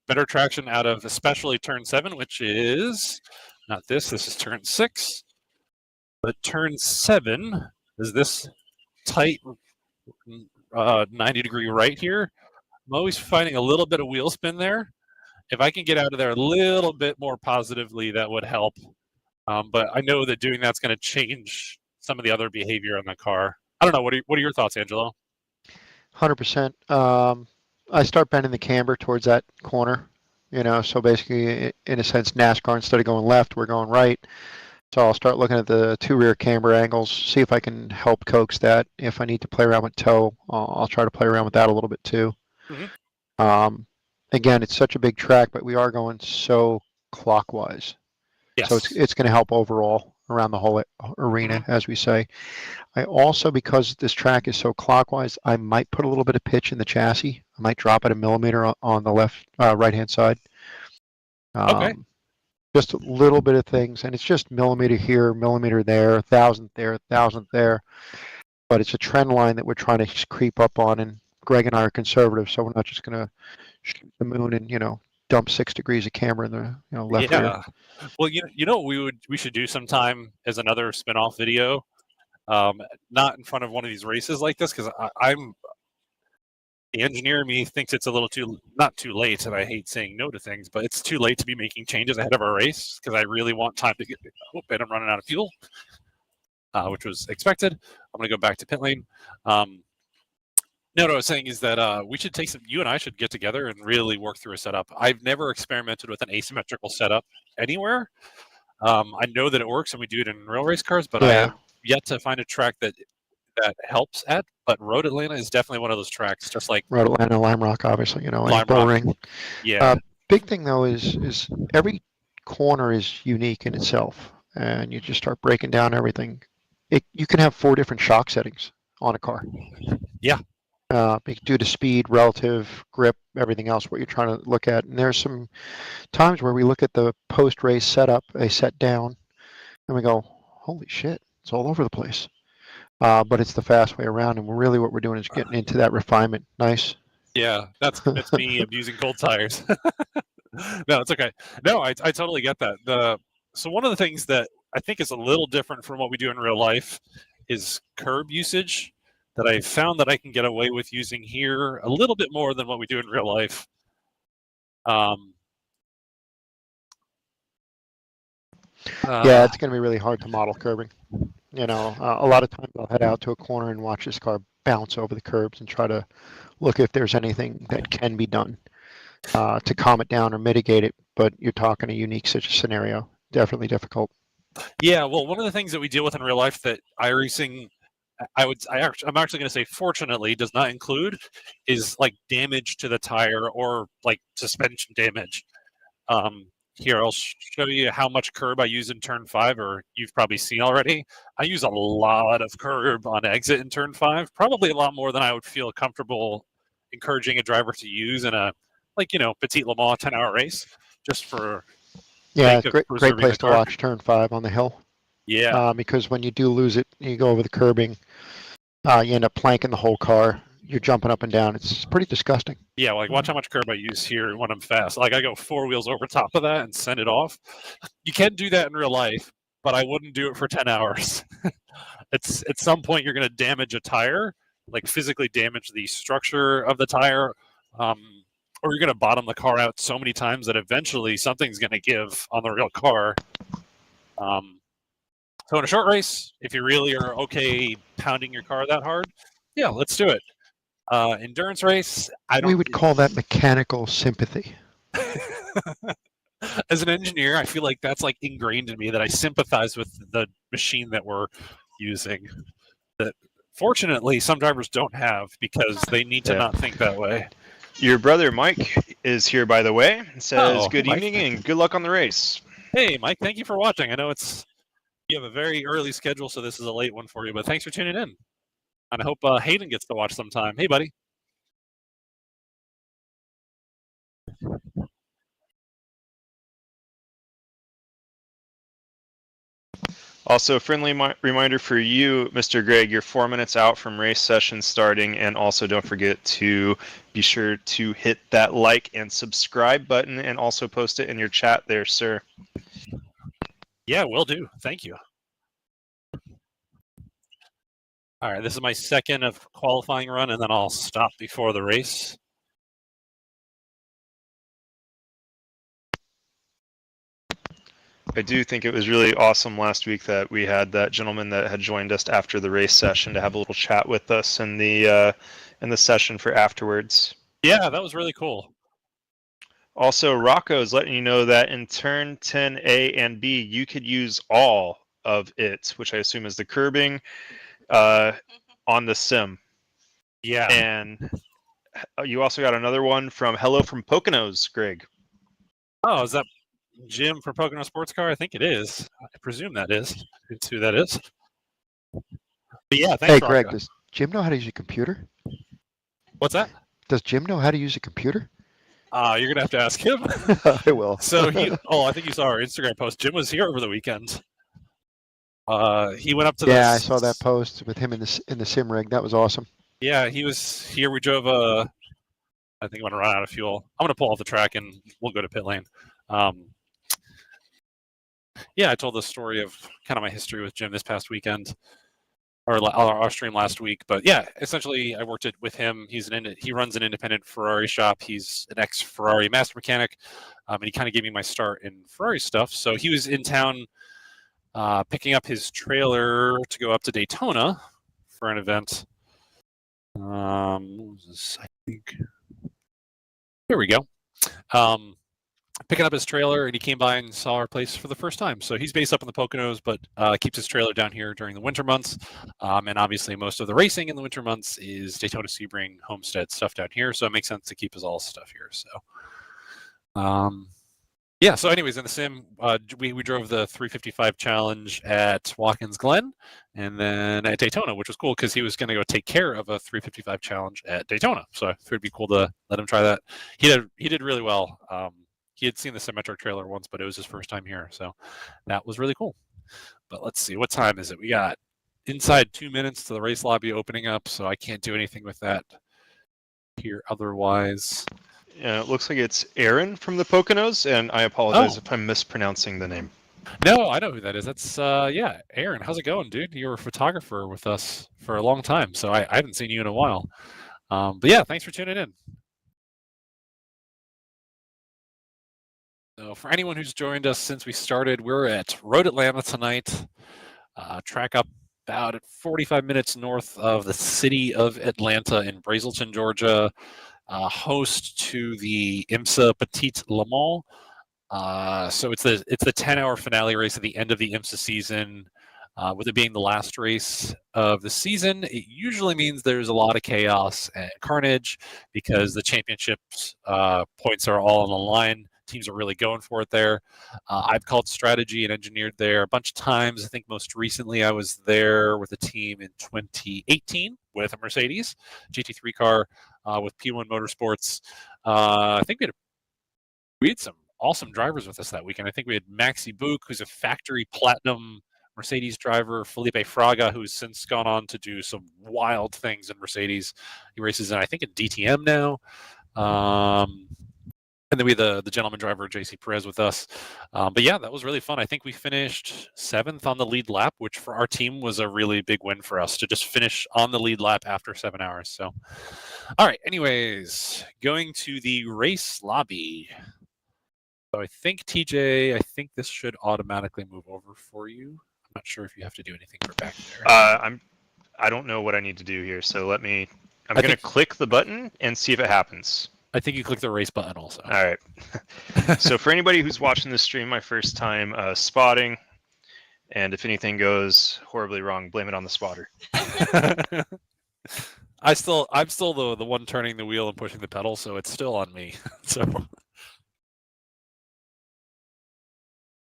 Better traction out of especially turn 7, which is not this. This is turn 6. But turn 7 is this tight 90-degree right here. I'm always finding a little bit of wheel spin there. If I can get out of there a little bit more positively, that would help. But I know that doing that's going to change some of the other behavior on the car. I don't know. What are your thoughts, Angelo? 100%. I start bending the camber towards that corner, so basically, in a sense, NASCAR, instead of going left, we're going right. So I'll start looking at the two rear camber angles, see if I can help coax that. If I need to play around with toe, I'll try to play around with that a little bit too. Mhm. Again, it's such a big track, but we are going so clockwise. So Yes. it's going to help overall around the whole arena, as we say. I also, because this track is so clockwise, I might put a little bit of pitch in the chassis. I might drop it a millimeter on the right-hand side. Okay. Just a little bit of things, and it's just millimeter here, millimeter there, thousandth there. But it's a trend line that we're trying to creep up on, and Greg and I are conservative, so we're not just going to shoot the moon and dump 6 degrees of camber in the left rear. Yeah. Well, you know what we should do sometime as another spin-off video, not in front of one of these races like this, because I'm the engineer in me thinks it's a little not too late, and I hate saying no to things, but it's too late to be making changes ahead of our race because I really want time to get. Oh, and I'm running out of fuel, which was expected. I'm going to go back to pit lane. No, what I was saying is that we should you and I should get together and really work through a setup. I've never experimented with an asymmetrical setup anywhere. I know that it works and we do it in real race cars, but I have yet to find a track that helps at. But Road Atlanta is definitely one of those tracks, just like Road Atlanta, Lime Rock, obviously, and Lime Bull Rock. Ring. Yeah. Big thing though is every corner is unique in itself, and you just start breaking down everything. You can have 4 different shock settings on a car. Yeah. Due to speed, relative, grip, everything else, what you're trying to look at. And there's some times where we look at the post-race setup, a set down, and we go, holy shit, it's all over the place. But it's the fast way around, and really what we're doing is getting into that refinement. Nice. Yeah, that's me abusing cold tires. No, it's okay. No, I totally get that. So one of the things that I think is a little different from what we do in real life is curb usage that I found that I can get away with using here a little bit more than what we do in real life. Yeah, it's going to be really hard to model curbing. A lot of times I'll head out to a corner and watch this car bounce over the curbs and try to look if there's anything that can be done to calm it down or mitigate it. But you're talking a unique such a scenario. Definitely difficult. Yeah, well, one of the things that we deal with in real life that iRacing, I'm actually going to say, fortunately, does not include is like damage to the tire or like suspension damage. Here, I'll show you how much curb I use in turn 5, or you've probably seen already. I use a lot of curb on exit in turn 5, probably a lot more than I would feel comfortable encouraging a driver to use in a, Petit Le Mans 10-hour race, just for great place to watch turn 5 on the hill. Yeah. Because when you do lose it, you go over the curbing, you end up planking the whole car. You're jumping up and down. It's pretty disgusting. Yeah, watch how much curb I use here when I'm fast. I go 4 wheels over top of that and send it off. You can do that in real life, but I wouldn't do it for 10 hours. At some point, you're going to damage a tire, physically damage the structure of the tire, or you're going to bottom the car out so many times that eventually something's going to give on the real car. So in a short race, if you really are okay pounding your car that hard, yeah, let's do it. Endurance race, we would call that mechanical sympathy. As an engineer, I feel like that's ingrained in me, that I sympathize with the machine that we're using. That fortunately some drivers don't have, because they need to not think that way. Your brother Mike is here, by the way, and says good Mike. evening and good luck on the race. Hey Mike, thank you for watching. I know you have a very early schedule, so this is a late one for you, but thanks for tuning in. And I hope Hayden gets to watch sometime. Hey, buddy. Also, a friendly reminder for you, Mr. Greg, you're 4 minutes out from race session starting, and also don't forget to be sure to hit that like and subscribe button, and also post it in your chat there, sir. Yeah, will do. Thank you. All right, this is my second of qualifying run, and then I'll stop before the race. I do think it was really awesome last week that we had that gentleman that had joined us after the race session to have a little chat with us in the session for afterwards. Yeah, that was really cool. Also, Rocco is letting you know that in turn 10A and B, you could use all of it, which I assume is the curbing, on the sim. Yeah. And you also got another one from Hello from Poconos, Greg. Oh, is that Jim from Pocono Sports Car? I think it is. I presume that is. It's who that is. But yeah, thanks, Hey, Rocco. Greg, does Jim know how to use a computer? What's that? Does Jim know how to use a computer? You're gonna have to ask him. I will. So I think you saw our Instagram post. Jim was here over the weekend. He went up to Yeah, I saw that post with him in the sim rig. That was awesome. Yeah, he was here. We drove I think I'm gonna run out of fuel. I'm gonna pull off the track and we'll go to pit lane. Yeah, I told the story of kind of my history with Jim this past weekend, or our stream last week. But yeah, essentially, I worked it with him. He runs an independent Ferrari shop. He's an ex-Ferrari master mechanic, and he kind of gave me my start in Ferrari stuff. So he was in town picking up his trailer to go up to Daytona for an event. What was this? I think. Here we go. Picking up his trailer, and he came by and saw our place for the first time. So he's based up in the Poconos, but keeps his trailer down here during the winter months. And obviously, most of the racing in the winter months is Daytona, Sebring, Homestead stuff down here. So it makes sense to keep his all stuff here. So, yeah. So, anyways, in the sim, we drove the 355 challenge at Watkins Glen, and then at Daytona, which was cool because he was going to go take care of a 355 challenge at Daytona. So I thought it'd be cool to let him try that. He did really well. He had seen the symmetric trailer once, but it was his first time here, so that was really cool. But let's see, what time is it? We got inside 2 minutes to the race lobby opening up, so I can't do anything with that here otherwise. It looks like it's Aaron from the Poconos, and I apologize if I'm mispronouncing the name. No, I know who that is. That's yeah, Aaron. How's it going, dude? You were a photographer with us for a long time, so I haven't seen you in a while. But yeah, thanks for tuning in. So for anyone who's joined us since we started, we're at Road Atlanta tonight. Track up about 45 minutes north of the city of Atlanta in Brazelton, Georgia. Host to the IMSA Petite Le Mans. So it's the 10-hour finale race at the end of the IMSA season. With it being the last race of the season, it usually means there's a lot of chaos and carnage because the championships points are all on the line. Teams are really going for it there. I've called strategy and engineered there a bunch of times. I think most recently I was there with a team in 2018 with a Mercedes GT3 car with P1 Motorsports. I think we had some awesome drivers with us that weekend. I think we had Maxi Book, who's a factory platinum Mercedes driver, Felipe Fraga, who's since gone on to do some wild things in Mercedes. He races in, I think, in DTM now. And then we had the gentleman driver, JC Perez, with us. But yeah, that was really fun. I think we finished 7th on the lead lap, which for our team was a really big win for us to just finish on the lead lap after 7 hours. So, all right, anyways, going to the race lobby. So I think, TJ, I think this should automatically move over for you. I'm not sure if you have to do anything for back there. I don't know what I need to do here, so I'm going to click the button and see if it happens. I think you click the race button also. All right. So for anybody who's watching this stream, my first time spotting, and if anything goes horribly wrong, blame it on the spotter. I'm still the one turning the wheel and pushing the pedal, so it's still on me. So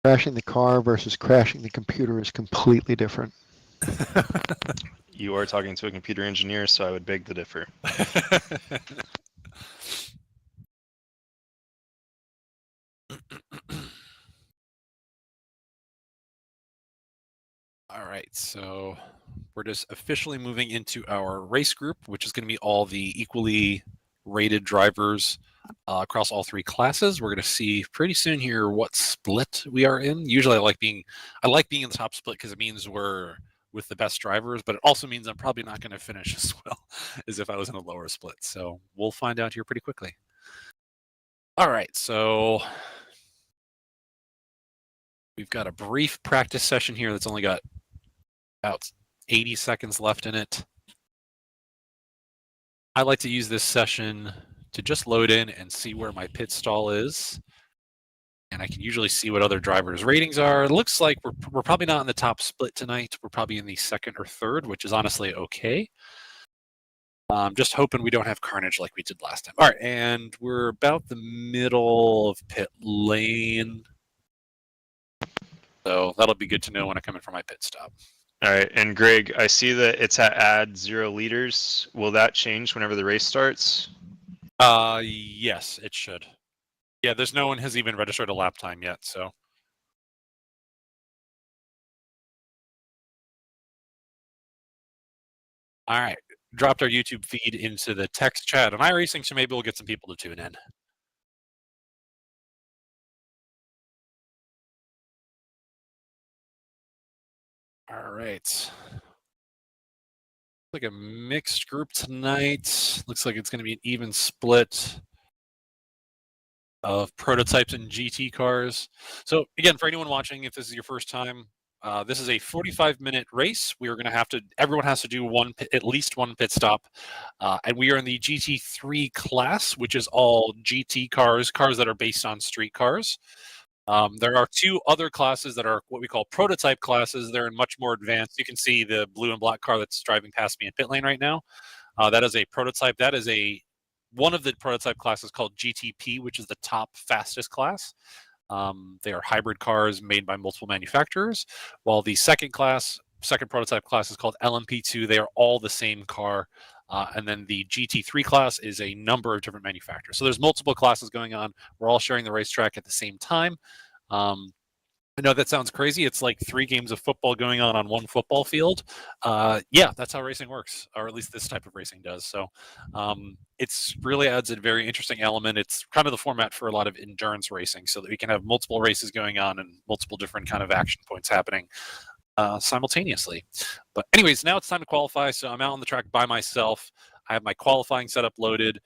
Crashing the car versus crashing the computer is completely different. You are talking to a computer engineer, so I would beg to differ. All right, so we're just officially moving into our race group, which is going to be all the equally rated drivers across all 3 classes. We're going to see pretty soon here what split we are in. Usually I like being in the top split because it means we're with the best drivers, but it also means I'm probably not going to finish as well as if I was in a lower split. So we'll find out here pretty quickly. All right, so we've got a brief practice session here that's only got about 80 seconds left in it. I like to use this session to just load in and see where my pit stall is. And I can usually see what other drivers' ratings are. It looks like we're probably not in the top split tonight. We're probably in the second or third, which is honestly okay. Just hoping we don't have carnage like we did last time. All right, and we're about the middle of pit lane. So that'll be good to know when I come in for my pit stop. All right, and Greg, I see that it's at add 0 liters. Will that change whenever the race starts? Yes, it should. Yeah, there's no one has even registered a lap time yet, so. All right, dropped our YouTube feed into the text chat on iRacing, so maybe we'll get some people to tune in. All right. Like a mixed group tonight. Looks like it's going to be an even split of prototypes and GT cars. So again, for anyone watching, if this is your first time, this is a 45-minute race. We are going to have to, everyone has to do at least one pit stop. And we are in the GT3 class, which is all GT cars, cars that are based on street cars. There are 2 other classes that are what we call prototype classes. They're in much more advanced. You can see the blue and black car that's driving past me in pit lane right now. That is a prototype. That is one of the prototype classes called GTP, which is the top fastest class. They are hybrid cars made by multiple manufacturers, while the second prototype class is called LMP2. They are all the same car. And then the GT3 class is a number of different manufacturers. So there's multiple classes going on. We're all sharing the racetrack at the same time. I know that sounds crazy. It's like 3 games of football going on one football field. Yeah, that's how racing works, or at least this type of racing does. So it's really adds a very interesting element. It's kind of the format for a lot of endurance racing, so that we can have multiple races going on and multiple different kind of action points happening simultaneously. But anyways, now it's time to qualify. So I'm out on the track by myself. I have my qualifying setup loaded.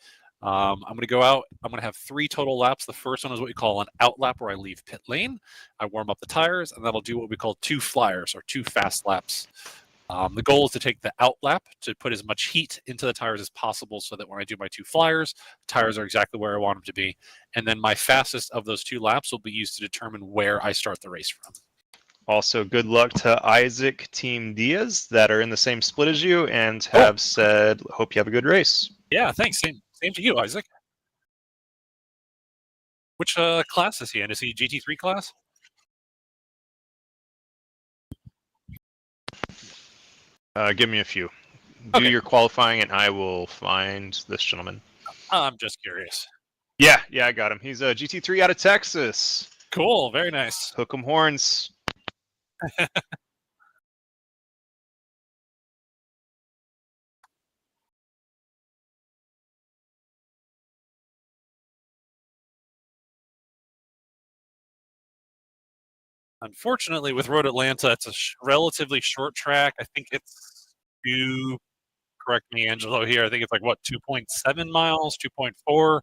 I'm going to go out. I'm going to have 3 total laps. The first one is what we call an out lap, where I leave pit lane. I warm up the tires, and that'll do what we call 2 flyers, or 2 fast laps. The goal is to take the out lap to put as much heat into the tires as possible, so that when I do my 2 flyers, the tires are exactly where I want them to be. And then my fastest of those 2 laps will be used to determine where I start the race from. Also, good luck to Isaac, Team Diaz, that are in the same split as you and have said, hope you have a good race. Yeah, thanks. Same to you, Isaac. Which class is he in? Is he GT3 class? Give me a few. Do Okay. your qualifying, and I will find this gentleman. I'm just curious. Yeah, I got him. He's a GT3 out of Texas. Cool, very nice. Hook 'em horns. Unfortunately, with Road Atlanta, it's a relatively short track. I think it's correct me, Angelo, here. I think it's like, what, 2.7 miles, 2.4,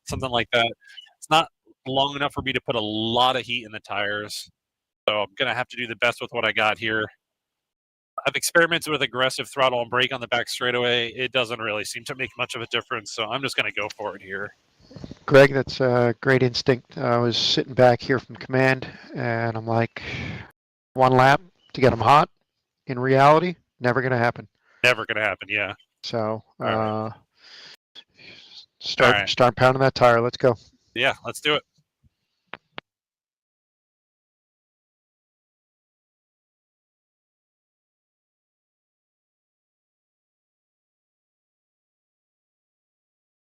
something like that. It's not long enough for me to put a lot of heat in the tires. So I'm going to have to do the best with what I got here. I've experimented with aggressive throttle and brake on the back straightaway. It doesn't really seem to make much of a difference, so I'm just going to go for it here. Greg, that's a great instinct. I was sitting back here from command, and I'm like, 1 lap to get them hot. In reality, never going to happen. Never going to happen, yeah. So right. start pounding that tire. Let's go. Yeah, let's do it.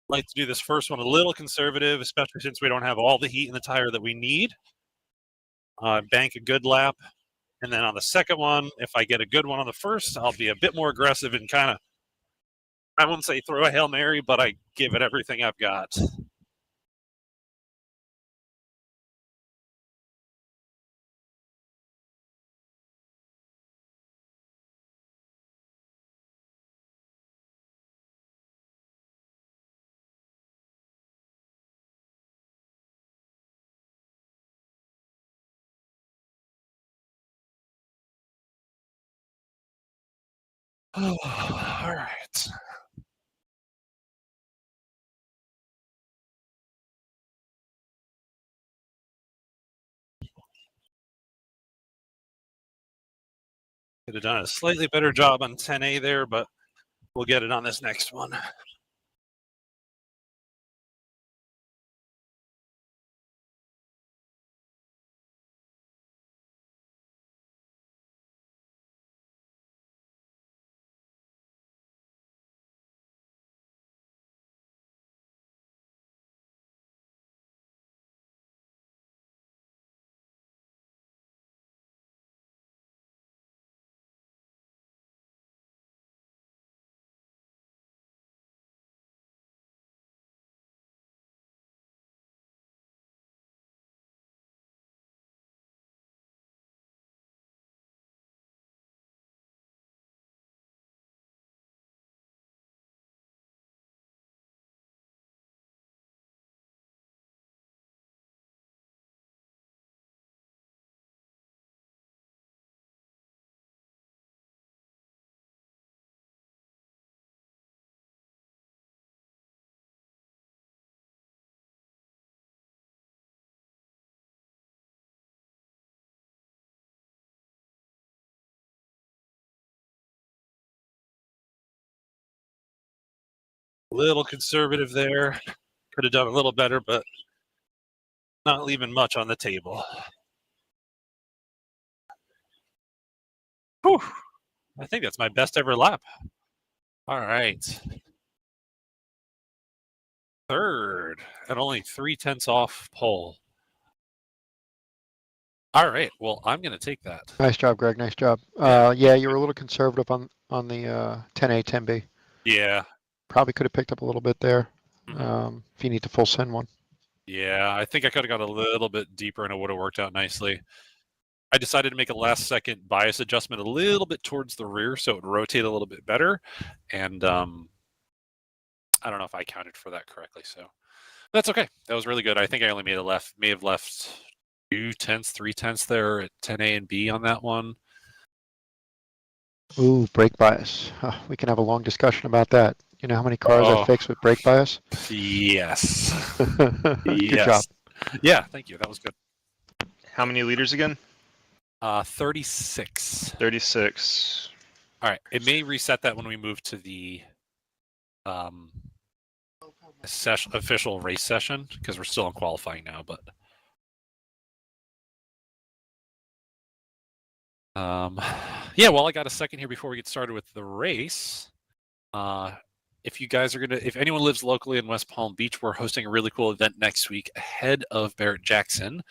Like to do this first one a little conservative, especially since we don't have all the heat in the tire that we need. Bank a good lap. And then on the second one, if I get a good one on the first, I'll be a bit more aggressive and kind of, I won't say throw a Hail Mary, but I give it everything I've got. All right. Could have done a slightly better job on 10A there, but we'll get it on this next one. A little conservative there. Could have done a little better, but not leaving much on the table. Whew. I think that's my best ever lap. All right. Third, at only 0.3 off pole. All right. Well, I'm going to take that. Nice job, Greg. Nice job. Yeah. Yeah, you were a little conservative on the 10A, 10B. Yeah. Probably could have picked up a little bit there Mhm. if you need to full send one. Yeah, I think I could have got a little bit deeper and it would have worked out nicely. I decided to make a last second bias adjustment a little bit towards the rear so it would rotate a little bit better. And I don't know if I counted for that correctly. So that's okay. That was really good. I think I only may have left 0.2, 0.3 there at 10A and B on that one. Ooh, brake bias. We can have a long discussion about that. You know how many cars I fixed with brake bias? Yes. Good Yes. job. Yeah, thank you. That was good. How many liters again? 36. 36. All right. It may reset that when we move to the official race session because we're still in qualifying now. But yeah, well, I got a second here before we get started with the race. If you guys are if anyone lives locally in West Palm Beach, we're hosting a really cool event next week ahead of Barrett-Jackson.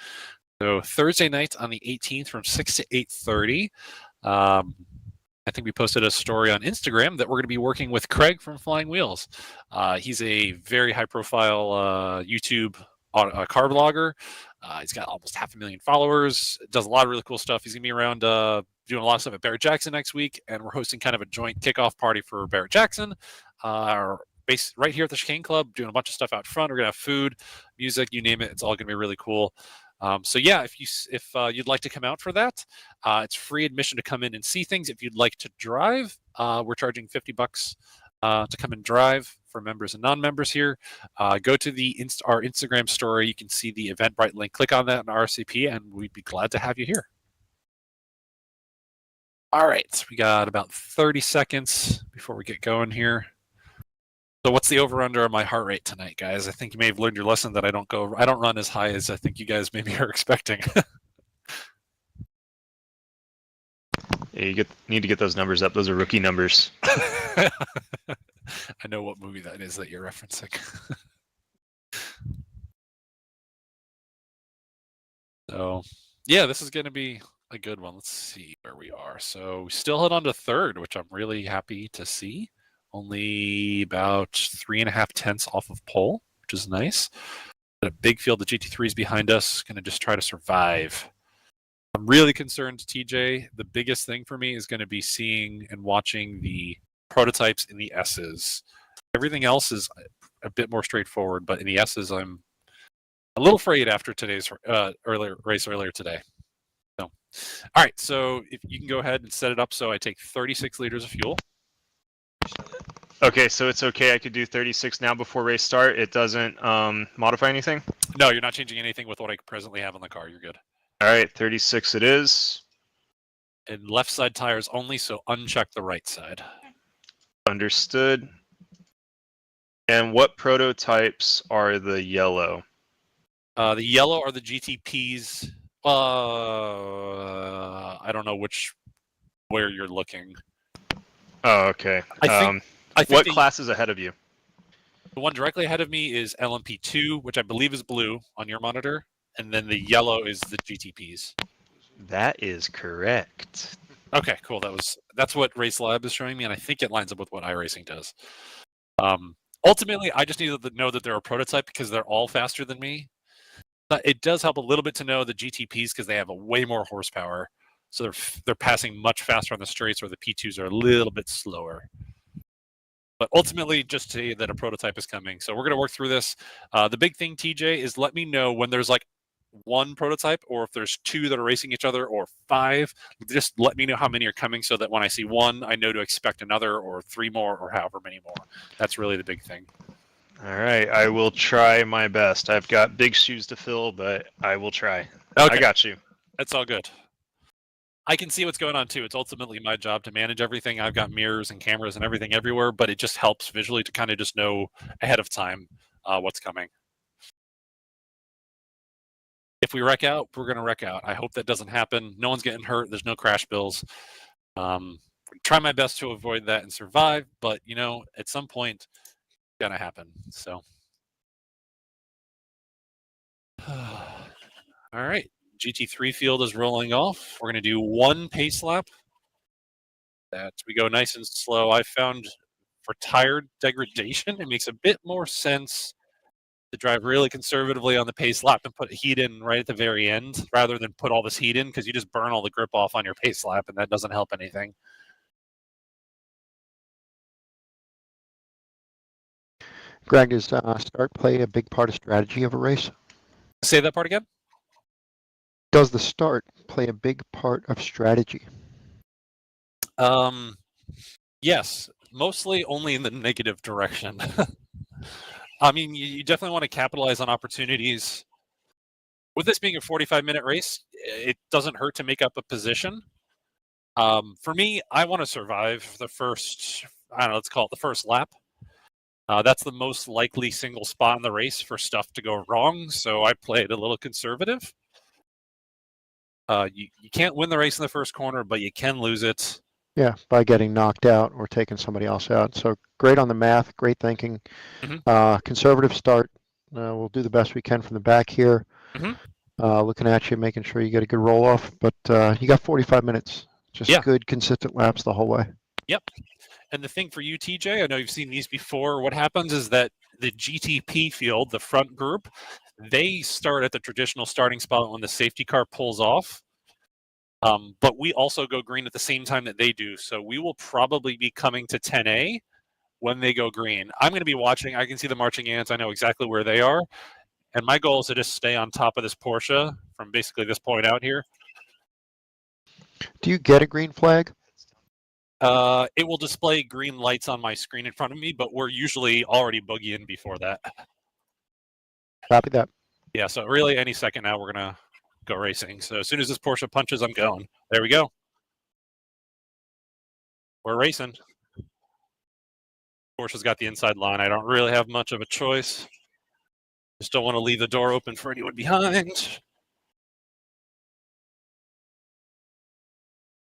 So Thursday night on the 18th from 6 to 8:30. I think we posted a story on Instagram that we're going to be working with Craig from Flying Wheels. He's a very high-profile YouTube car vlogger. He's got almost 500,000 followers. Does a lot of really cool stuff. He's going to be around doing a lot of stuff at Barrett-Jackson next week, and we're hosting kind of a joint kickoff party for Barrett-Jackson. Based right here at the Chicane Club, doing a bunch of stuff out front. We're going to have food, music, you name it. It's all going to be really cool. So yeah, if you'd like to come out for that, it's free admission to come in and see things. If you'd like to drive, we're charging $50 to come and drive for members and non-members here. Go to our Instagram story. You can see the Eventbrite link. Click on that in RSVP, and we'd be glad to have you here. All right, we got about 30 seconds before we get going here. So what's the over/under on my heart rate tonight, guys? I think you may have learned your lesson that I don't run as high as I think you guys maybe are expecting. Yeah, you need to get those numbers up. Those are rookie numbers. I know what movie that is that you're referencing. So yeah, this is going to be a good one. Let's see where we are. So we still held on to third, which I'm really happy to see. Only about 3.5 off of pole, which is nice. Got a big field of GT3s behind us. Going to just try to survive. I'm really concerned, TJ. The biggest thing for me is going to be seeing and watching the prototypes in the S's. Everything else is a bit more straightforward, but in the S's, I'm a little afraid after today's race earlier today. So, all right. So if you can go ahead and set it up, so I take 36 liters of fuel. Okay, so it's okay. I could do 36 now before race start. It doesn't modify anything? No, you're not changing anything with what I presently have on the car. You're good. All right, 36 it is. And left side tires only, so uncheck the right side. Understood. And what prototypes are the yellow? The yellow are the GTPs. I don't know where you're looking. Oh, okay. I think what class is ahead of you? The one directly ahead of me is LMP2, which I believe is blue on your monitor, and then the yellow is the GTPs. That is correct. Okay, cool. That's what Race Lab is showing me, and I think it lines up with what iRacing does. Ultimately, I just need to know that they're a prototype because they're all faster than me. But it does help a little bit to know the GTPs because they have a way more horsepower, so they're passing much faster on the straights, where the P2s are a little bit slower. But ultimately, just to say that a prototype is coming. So we're going to work through this. The big thing, TJ, is let me know when there's like one prototype, or if there's two that are racing each other, or five. Just let me know how many are coming so that when I see one, I know to expect another, or three more, or however many more. That's really the big thing. All right, I will try my best. I've got big shoes to fill, but I will try. Okay. I got you. That's all good. I can see what's going on too. It's ultimately my job to manage everything. I've got mirrors and cameras and everything everywhere, but it just helps visually to kind of just know ahead of time what's coming. If we wreck out, we're going to wreck out. I hope that doesn't happen. No one's getting hurt. There's no crash bills. Try my best to avoid that and survive, but you know, at some point, it's going to happen. So, all right. GT3 field is rolling off. We're going to do one pace lap. That we go nice and slow. I found for tire degradation, it makes a bit more sense to drive really conservatively on the pace lap and put heat in right at the very end rather than put all this heat in, because you just burn all the grip off on your pace lap and that doesn't help anything. Greg, does start play a big part of strategy of a race? Say that part again? Does the start play a big part of strategy? Yes, mostly only in the negative direction. I mean, you definitely want to capitalize on opportunities. With this being a 45-minute race, it doesn't hurt to make up a position. For me, I want to survive the first, I don't know, let's call it the first lap. That's the most likely single spot in the race for stuff to go wrong, so I played a little conservative. You can't win the race in the first corner, but you can lose it. Yeah, by getting knocked out or taking somebody else out. So great on the math, great thinking. Conservative start. We'll do the best we can from the back here. Looking at you, making sure you get a good roll off. But you got 45 minutes. Just good, consistent laps the whole way. Yep. And the thing for you, TJ, I know you've seen these before. What happens is that the GTP field, the front group, they start at the traditional starting spot when the safety car pulls off. But we also go green at the same time that they do. So we will probably be coming to 10A when they go green. I'm going to be watching. I can see the marching ants. I know exactly where they are. And my goal is to just stay on top of this Porsche from basically this point out here. Do you get a green flag? It will display green lights on my screen in front of me, but we're usually already boogieing before that. Copy that. Yeah, so really any second now we're going to go racing. So as soon as this Porsche punches, I'm going. There we go. We're racing. Porsche's got the inside line. I don't really have much of a choice. Just don't want to leave the door open for anyone behind.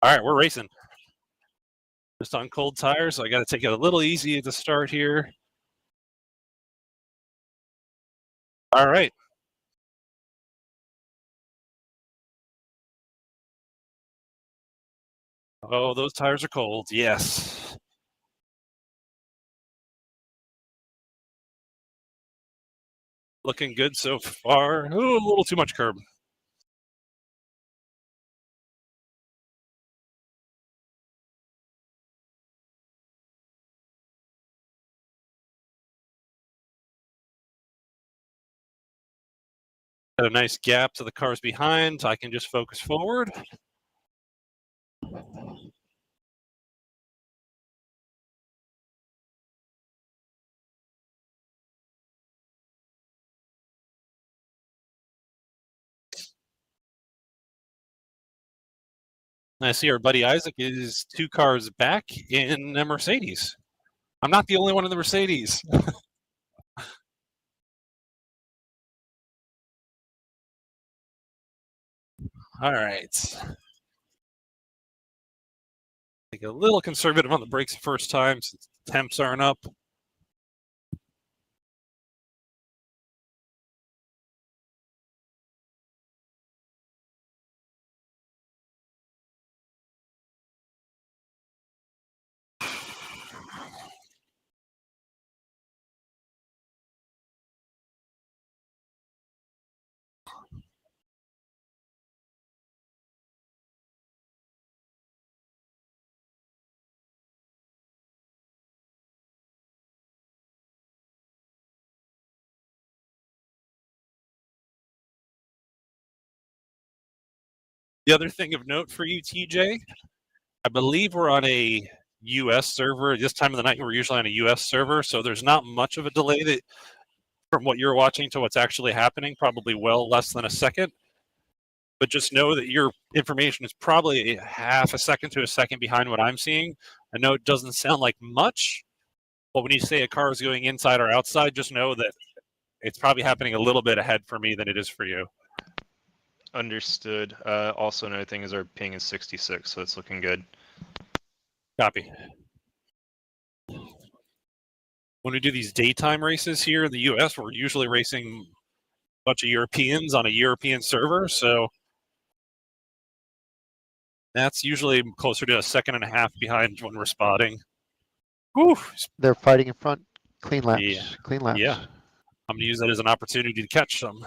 All right, we're racing. Just on cold tires, so I got to take it a little easy at the start here. All right. Oh, those tires are cold. Yes. Looking good so far. Ooh, a little too much curb. Got a nice gap to the cars behind. I can just focus forward. I see our buddy Isaac is 2 cars back in a Mercedes. I'm not the only one in the Mercedes. All right. Take a little conservative on the brakes the first time since temps aren't up. The other thing of note for you, TJ, I believe we're on a US server. This time of the night, we're usually on a US server, so there's not much of a delay that, from what you're watching to what's actually happening, probably well less than a second. But just know that your information is probably half a second to a second behind what I'm seeing. I know it doesn't sound like much, but when you say a car is going inside or outside, just know that it's probably happening a little bit ahead for me than it is for you. Understood. Also, another thing is our ping is 66, so it's looking good. Copy. When we do these daytime races here in the US, we're usually racing a bunch of Europeans on a European server, so that's usually closer to a second and a half behind when we're spotting. Whew. They're fighting in front. Clean laps. Yeah. Clean laps. Yeah. I'm going to use that as an opportunity to catch some.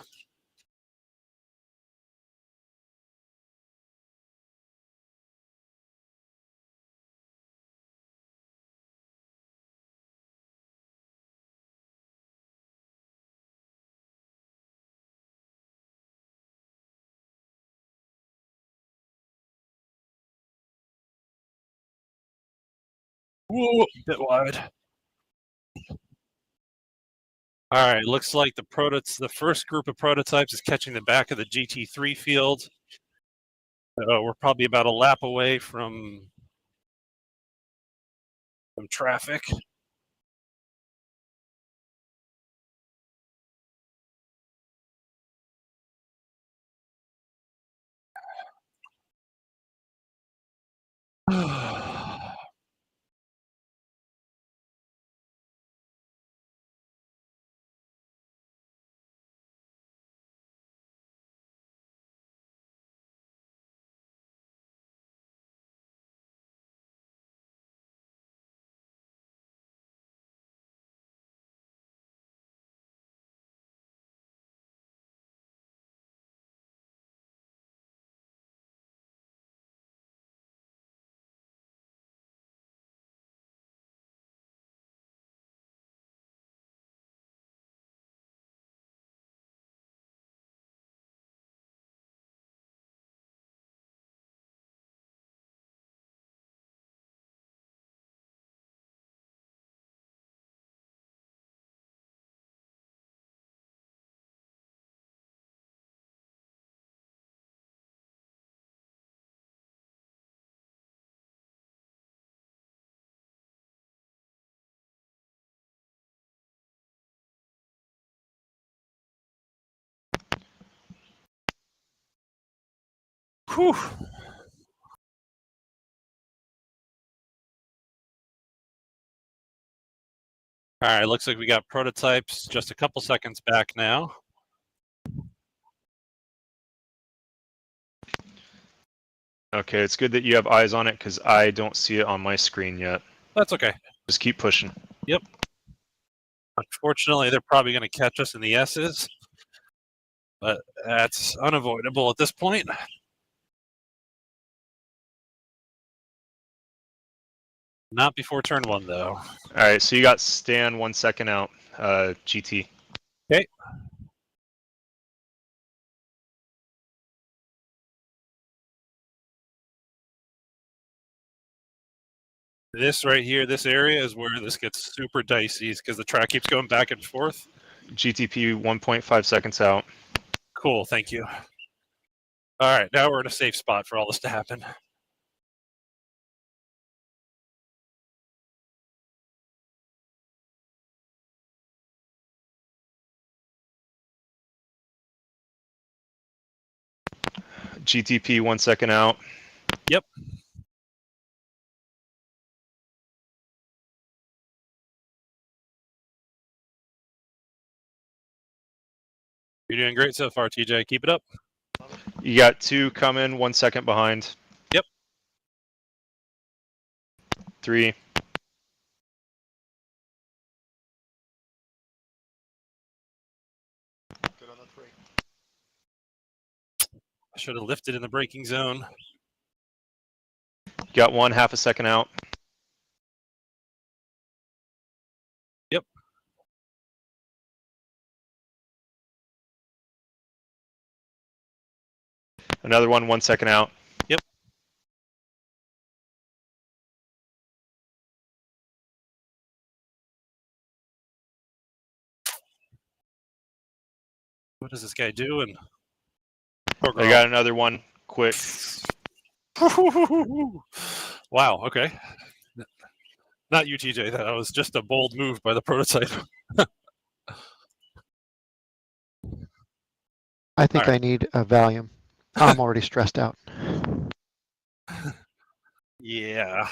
Whoa, a bit wide. All right, looks like the first group of prototypes is catching the back of the GT3 field. We're probably about a lap away from traffic. Whew. All right, looks like we got prototypes just a couple seconds back now. Okay, it's good that you have eyes on it because I don't see it on my screen yet. That's okay. Just keep pushing. Yep. Unfortunately, they're probably going to catch us in the S's, but that's unavoidable at this point. Not before turn 1, though. All right, so you got Stan 1 second out, GT. Okay. This right here, this area is where this gets super dicey because the track keeps going back and forth. GTP 1.5 seconds out. Cool, thank you. All right, now we're in a safe spot for all this to happen. GTP 1 second out. Yep. You're doing great so far, TJ. Keep it up. You got 2 coming, 1 second behind. Yep. 3. Good on the 3. I should have lifted in the braking zone. You got 1 half a second out. Yep. Another 1 second out. Yep. What is this guy doing? I got another 1 quick. Wow, okay. Not you, TJ. That was just a bold move by the prototype. I think All right. I need a Valium. I'm already stressed out. Yeah.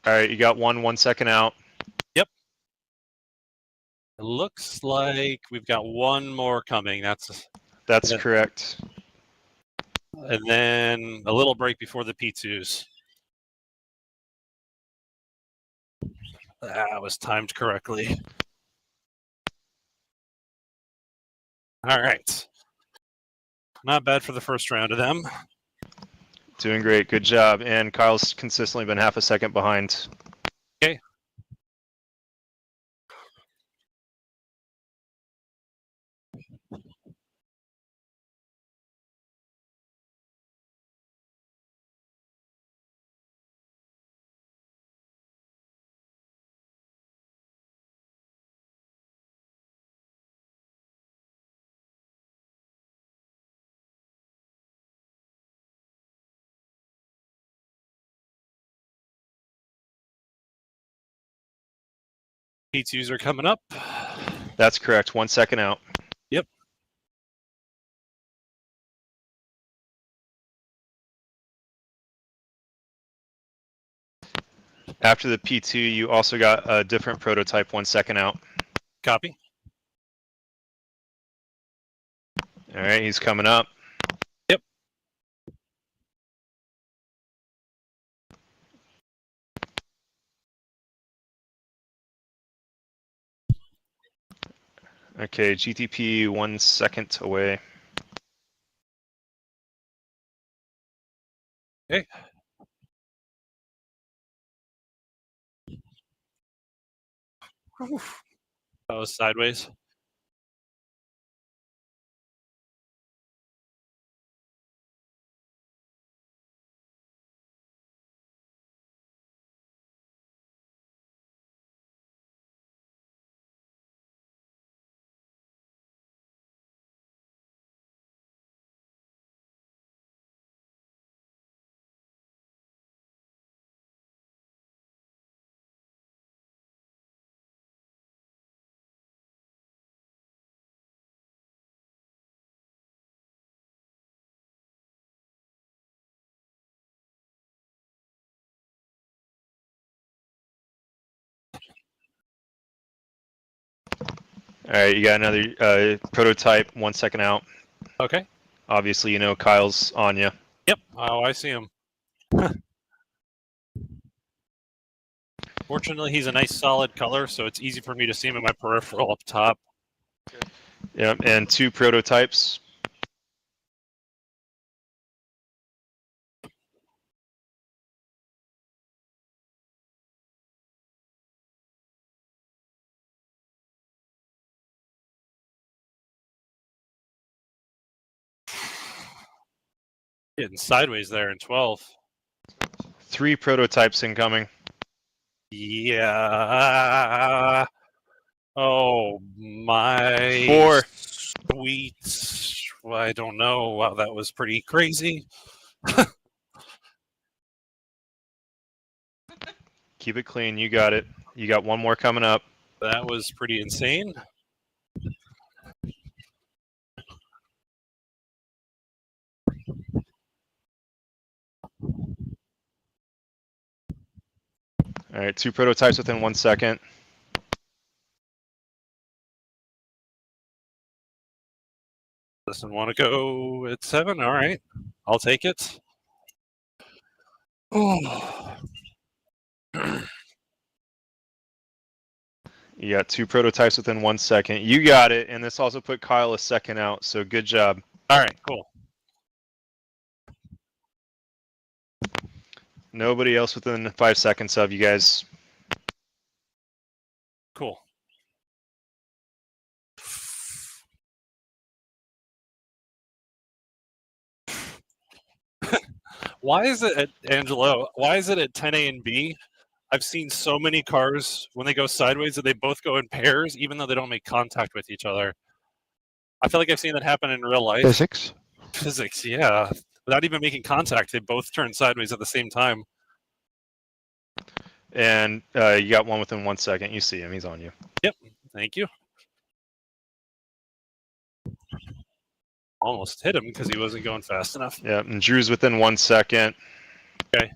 All right, you got 1 second out. Yep. It looks like we've got 1 more coming. That's yeah. Correct. And then a little break before the P2s. That was timed correctly. All right. Not bad for the first round of them. Doing great. Good job. And Kyle's consistently been half a second behind. Okay. P2s are coming up. That's correct. 1 second out. Yep. After the P2, you also got a different prototype 1 second out. Copy. All right, he's coming up. Yep. Okay, GTP 1 second away. Okay. That was sideways. All right, you got another prototype 1 second out. Okay. Obviously, you know Kyle's on you. Yep. Oh, I see him. Fortunately, he's a nice solid color, so it's easy for me to see him in my peripheral up top. Yep, and 2 prototypes. Getting sideways there in 12. 3 prototypes incoming. Yeah. Oh, my 4. sweet. I don't know. Wow, that was pretty crazy. Keep it clean. You got it. You got one more coming up. That was pretty insane. All right, 2 prototypes within 1 second. Doesn't want to go at 7. All right, I'll take it. Oh. You got 2 prototypes within 1 second. You got it, and this also put Kyle a second out, so good job. All right, cool. Nobody else within 5 seconds of you guys. Cool. Why is it at Angelo? Why is it at 10 A and B? I've seen so many cars when they go sideways that they both go in pairs, even though they don't make contact with each other. I feel like I've seen that happen in real life. Physics. Physics, yeah. Without even making contact, they both turn sideways at the same time. And you got one within 1 second. You see him. He's on you. Yep. Thank you. Almost hit him because he wasn't going fast enough. Yeah, and Drew's within 1 second. Okay.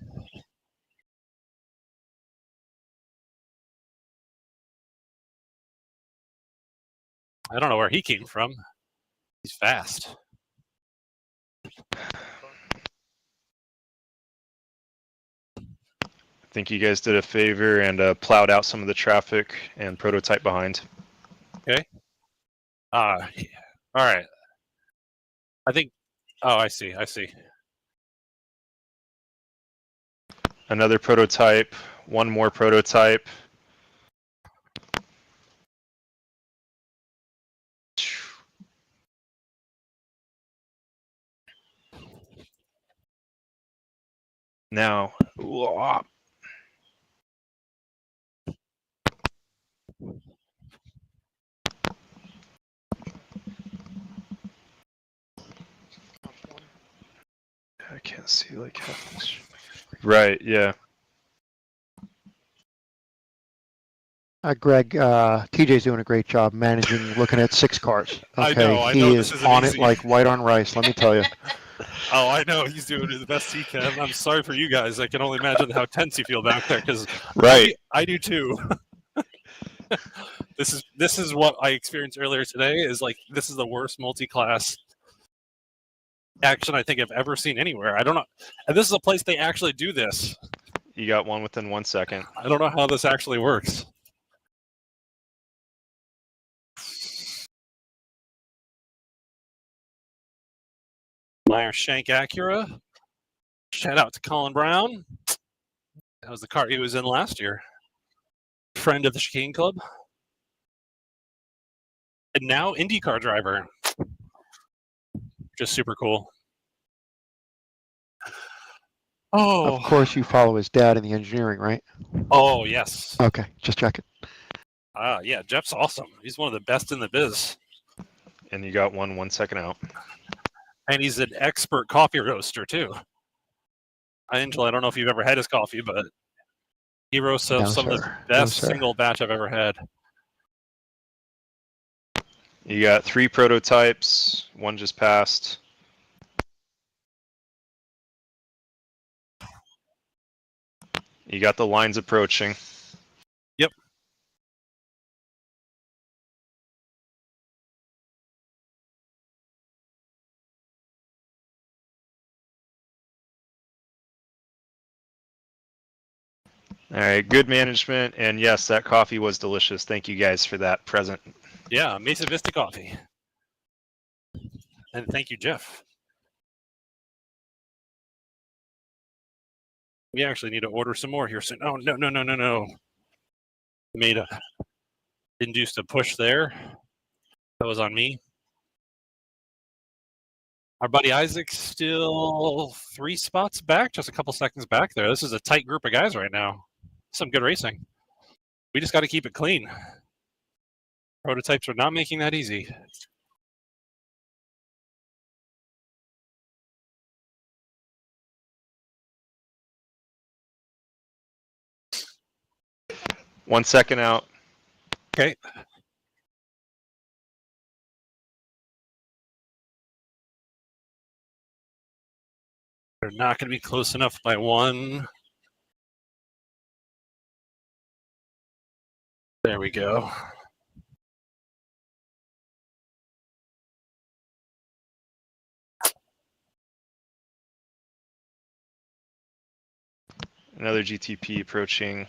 I don't know where he came from. He's fast. I think you guys did a favor and plowed out some of the traffic and prototype behind. Okay. All right. I think. Oh, I see. I see. Another prototype. One more prototype. Now, whoa. I can't see like half this. Right, yeah. Greg, TJ's doing a great job managing, looking at 6 cars. Okay, I he know is this isn't on easy. it like white on rice. Let me tell you. Oh, I know. He's doing the best he can. I'm sorry for you guys. I can only imagine how tense you feel back there because Right. I do too. This is what I experienced earlier today. Is like this is the worst multi-class action I think I've ever seen anywhere. I don't know. And this is a place they actually do this. You got one within 1 second. I don't know how this actually works. Meyer Shank Acura. Shout out to Colin Brown. That was the car he was in last year. Friend of the Chicane Club. And now IndyCar driver. Just super cool. Oh. Of course, you follow his dad in the engineering, right? Oh, yes. Okay, just checking. Yeah, Jeff's awesome. He's one of the best in the biz. And you got 1 second out. And he's an expert coffee roaster, too. Angela, I don't know if you've ever had his coffee, but he roasts some of the best single batch I've ever had. You got 3 prototypes. One just passed. You got the lines approaching. Yep. All right, good management, and yes, that coffee was delicious. Thank you guys for that present. Yeah, Mesa Vista coffee. And thank you, Jeff. We actually need to order some more here soon. Oh, no. Induced a push there. That was on me. Our buddy Isaac's still 3 spots back, just a couple seconds back there. This is a tight group of guys right now. Some good racing. We just got to keep it clean. Prototypes are not making that easy. 1 second out. Okay. They're not going to be close enough by one. There we go. Another GTP approaching.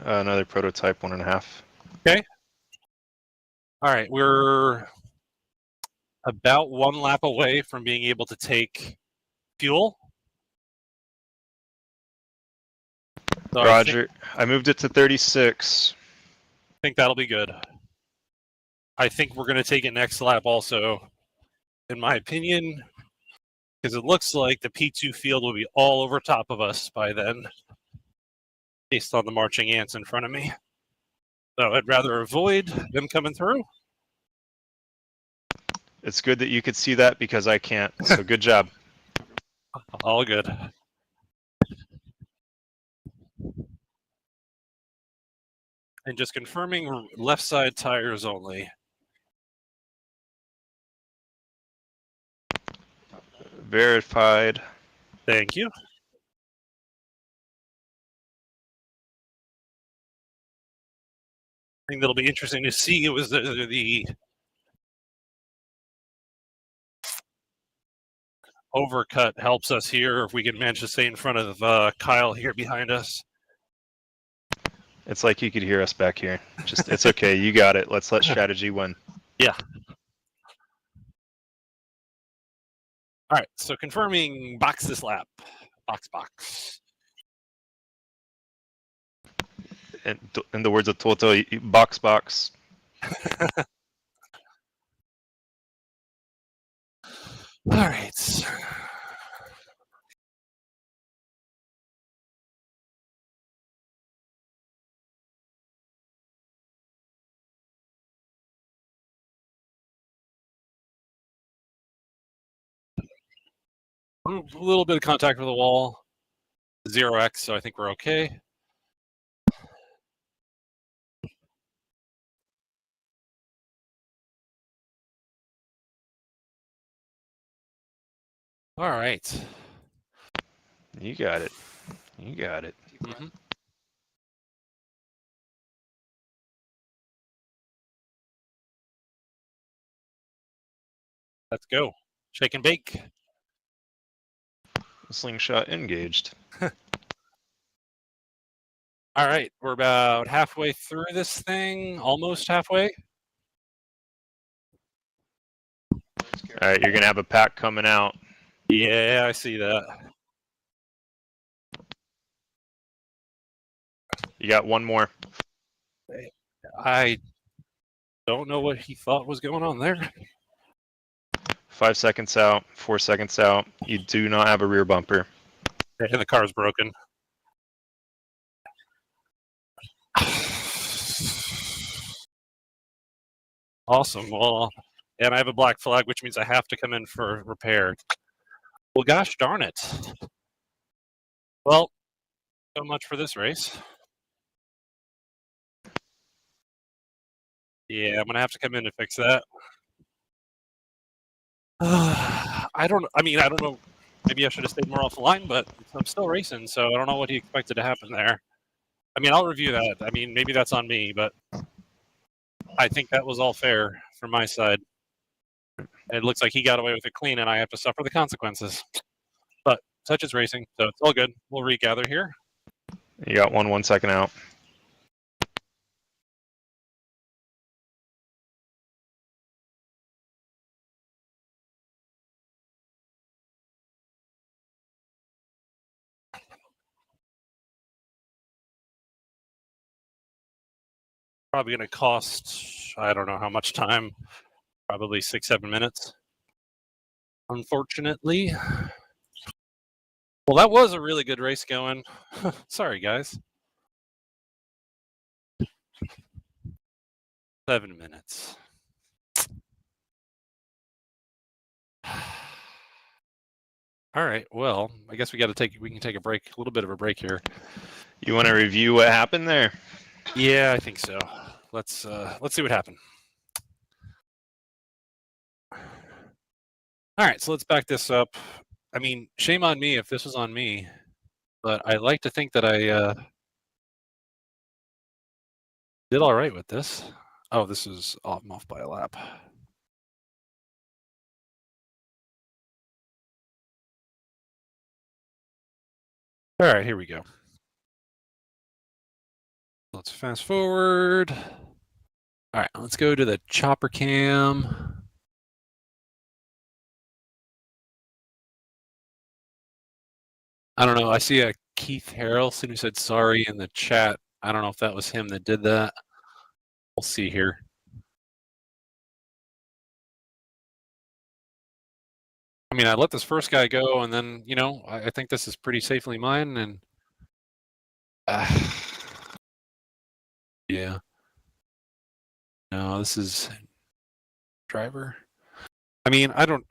Another prototype, 1.5. Okay. All right, we're about one lap away from being able to take fuel. So Roger. I moved it to 36. I think that'll be good. I think we're going to take it next lap also, in my opinion, because it looks like the P2 field will be all over top of us by then, based on the marching ants in front of me. So I'd rather avoid them coming through. It's good that you could see that because I can't. So good job. All good. And just confirming left side tires only. Verified. Thank you. I think that'll be interesting to see was the overcut helps us here if we can manage to stay in front of Kyle here behind us. It's like you could hear us back here. Just it's okay. You got it. Let's let strategy win. Yeah. All right. So confirming box this lap. Box. And in the words of Toto, box. All right. A little bit of contact with the wall. 0x, so I think we're okay. All right. You got it. You got it. Mm-hmm. Let's go. Shake and bake. Slingshot engaged. All right. We're about halfway through this thing. Almost halfway. All right, you're gonna have a pack coming out. Yeah, I see that. You got one more. I don't know what he thought was going on there. 5 seconds out. 4 seconds out. You do not have a rear bumper. And the car's broken. Awesome. Well, and I have a black flag, which means I have to come in for repair. Well, gosh darn it. Well, so much for this race. Yeah, I'm going to have to come in to fix that. I don't know. Maybe I should have stayed more off the line, but I'm still racing, so I don't know what he expected to happen there. I mean, I'll review that. I mean, maybe that's on me, but I think that was all fair from my side. It looks like he got away with it clean, and I have to suffer the consequences. But such is racing, so it's all good. We'll regather here. You got 1 second out. Probably going to cost, I don't know how much time, probably 6-7 minutes. unfortunately. Well, that was a really good race going. Sorry, guys. 7 minutes. All right. Well, I guess we can take a break, a little bit of a break here. You want to review what happened there? Yeah, I think so. Let's see what happened. All right, so let's back this up. I mean, shame on me if this was on me, but I like to think that I did all right with this. Oh, this is off by a lap. All right, here we go. Let's fast forward. All right, let's go to the chopper cam. I don't know. I see a Keith Harrelson who said sorry in the chat. I don't know if that was him that did that. We'll see here. I mean, I let this first guy go, and then, you know, I think this is pretty safely mine, and yeah. No, this is driver. I mean, I don't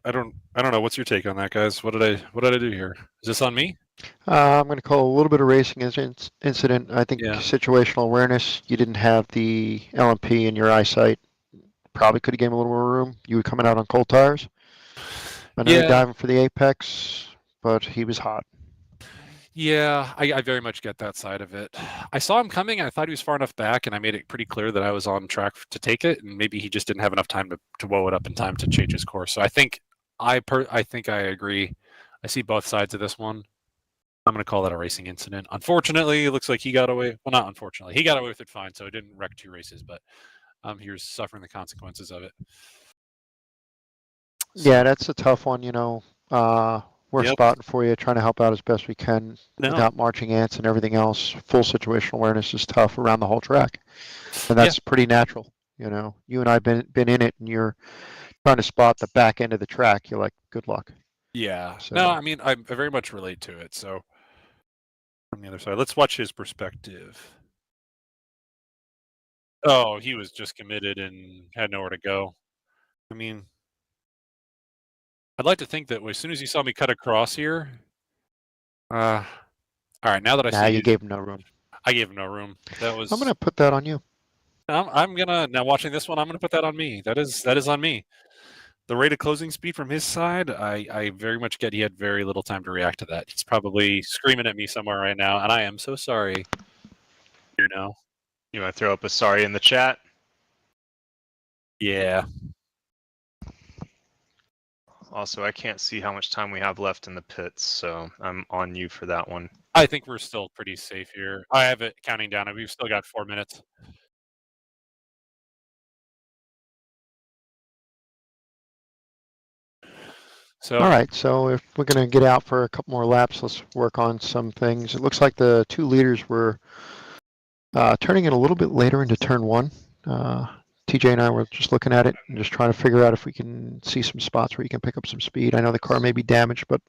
know. What's your take on that, guys? What did I do here? Is this on me? I'm going to call a little bit of racing incident. I think Yeah. situational awareness. You didn't have the LMP in your eyesight. Probably could have given him a little more room. You were coming out on cold tires. I know you're diving for the apex, but he was hot. Yeah, I very much get that side of it. I saw him coming, and I thought he was far enough back, and I made it pretty clear that I was on track to take it, and maybe he just didn't have enough time to woe it up in time to change his course. So I think I agree. I see both sides of this one. I'm going to call that a racing incident. Unfortunately, it looks like he got away. Well, not unfortunately. He got away with it fine, so he didn't wreck 2 races, but he was suffering the consequences of it. So, yeah, that's a tough one, you know. We're spotting for you, trying to help out as best we can without marching ants and everything else. Full situational awareness is tough around the whole track. And that's pretty natural, you know. You and I have been in it, and you're trying to spot the back end of the track. You're like, good luck. Yeah. So, no, I mean, I very much relate to it. So on the other side, let's watch his perspective. Oh, he was just committed and had nowhere to go. I mean, I'd like to think that as soon as he saw me cut across here, all right, now that I see you gave him no room. I gave him no room. That was. I'm going to put that on you. I'm gonna now watching this one. I'm gonna put that on me. That is on me. The rate of closing speed from his side, I very much get he had very little time to react to that. He's probably screaming at me somewhere right now, and I am so sorry. You know. You want to throw up a sorry in the chat? Yeah. Also, I can't see how much time we have left in the pits, so I'm on you for that one. I think we're still pretty safe here. I have it counting down. We've still got 4 minutes. So. All right, so if we're going to get out for a couple more laps, let's work on some things. It looks like the 2 leaders were turning it a little bit later into turn 1. TJ and I were just looking at it and just trying to figure out if we can see some spots where you can pick up some speed. I know the car may be damaged, but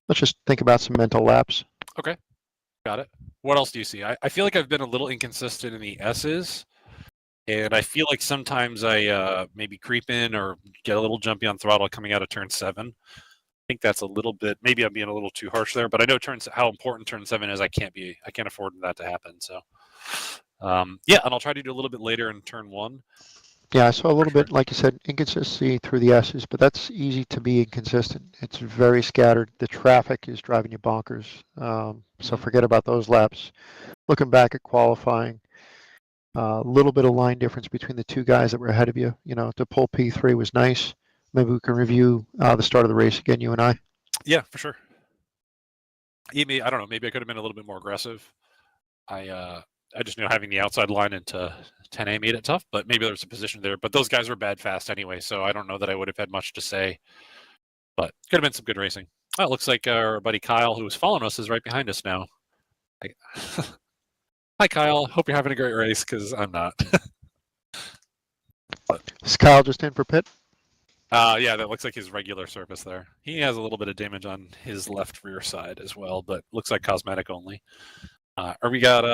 let's just think about some mental laps. Okay, got it. What else do you see? I feel like I've been a little inconsistent in the S's, and I feel like sometimes I maybe creep in or get a little jumpy on throttle coming out of turn 7. I think that's a little bit, maybe I'm being a little too harsh there, but I know how important turn 7 is. I can't afford that to happen. So, yeah, and I'll try to do a little bit later in turn 1. Yeah, I saw a little bit, like you said, inconsistency through the S's, but that's easy to be inconsistent. It's very scattered. The traffic is driving you bonkers. So forget about those laps. Looking back at qualifying, a little bit of line difference between the 2 guys that were ahead of you. You know, to pull P3 was nice. Maybe we can review the start of the race again, you and I. Yeah, for sure. I don't know. Maybe I could have been a little bit more aggressive. I just knew having the outside line into 10A made it tough, but maybe there's a position there. But those guys were bad fast anyway, so I don't know that I would have had much to say. But could have been some good racing. Oh, it looks like our buddy Kyle, who was following us, is right behind us now. Hi, Kyle. Hope you're having a great race, because I'm not. Is Kyle just in for pit? Yeah, that looks like his regular surface there. He has a little bit of damage on his left rear side as well, but looks like cosmetic only. Or we got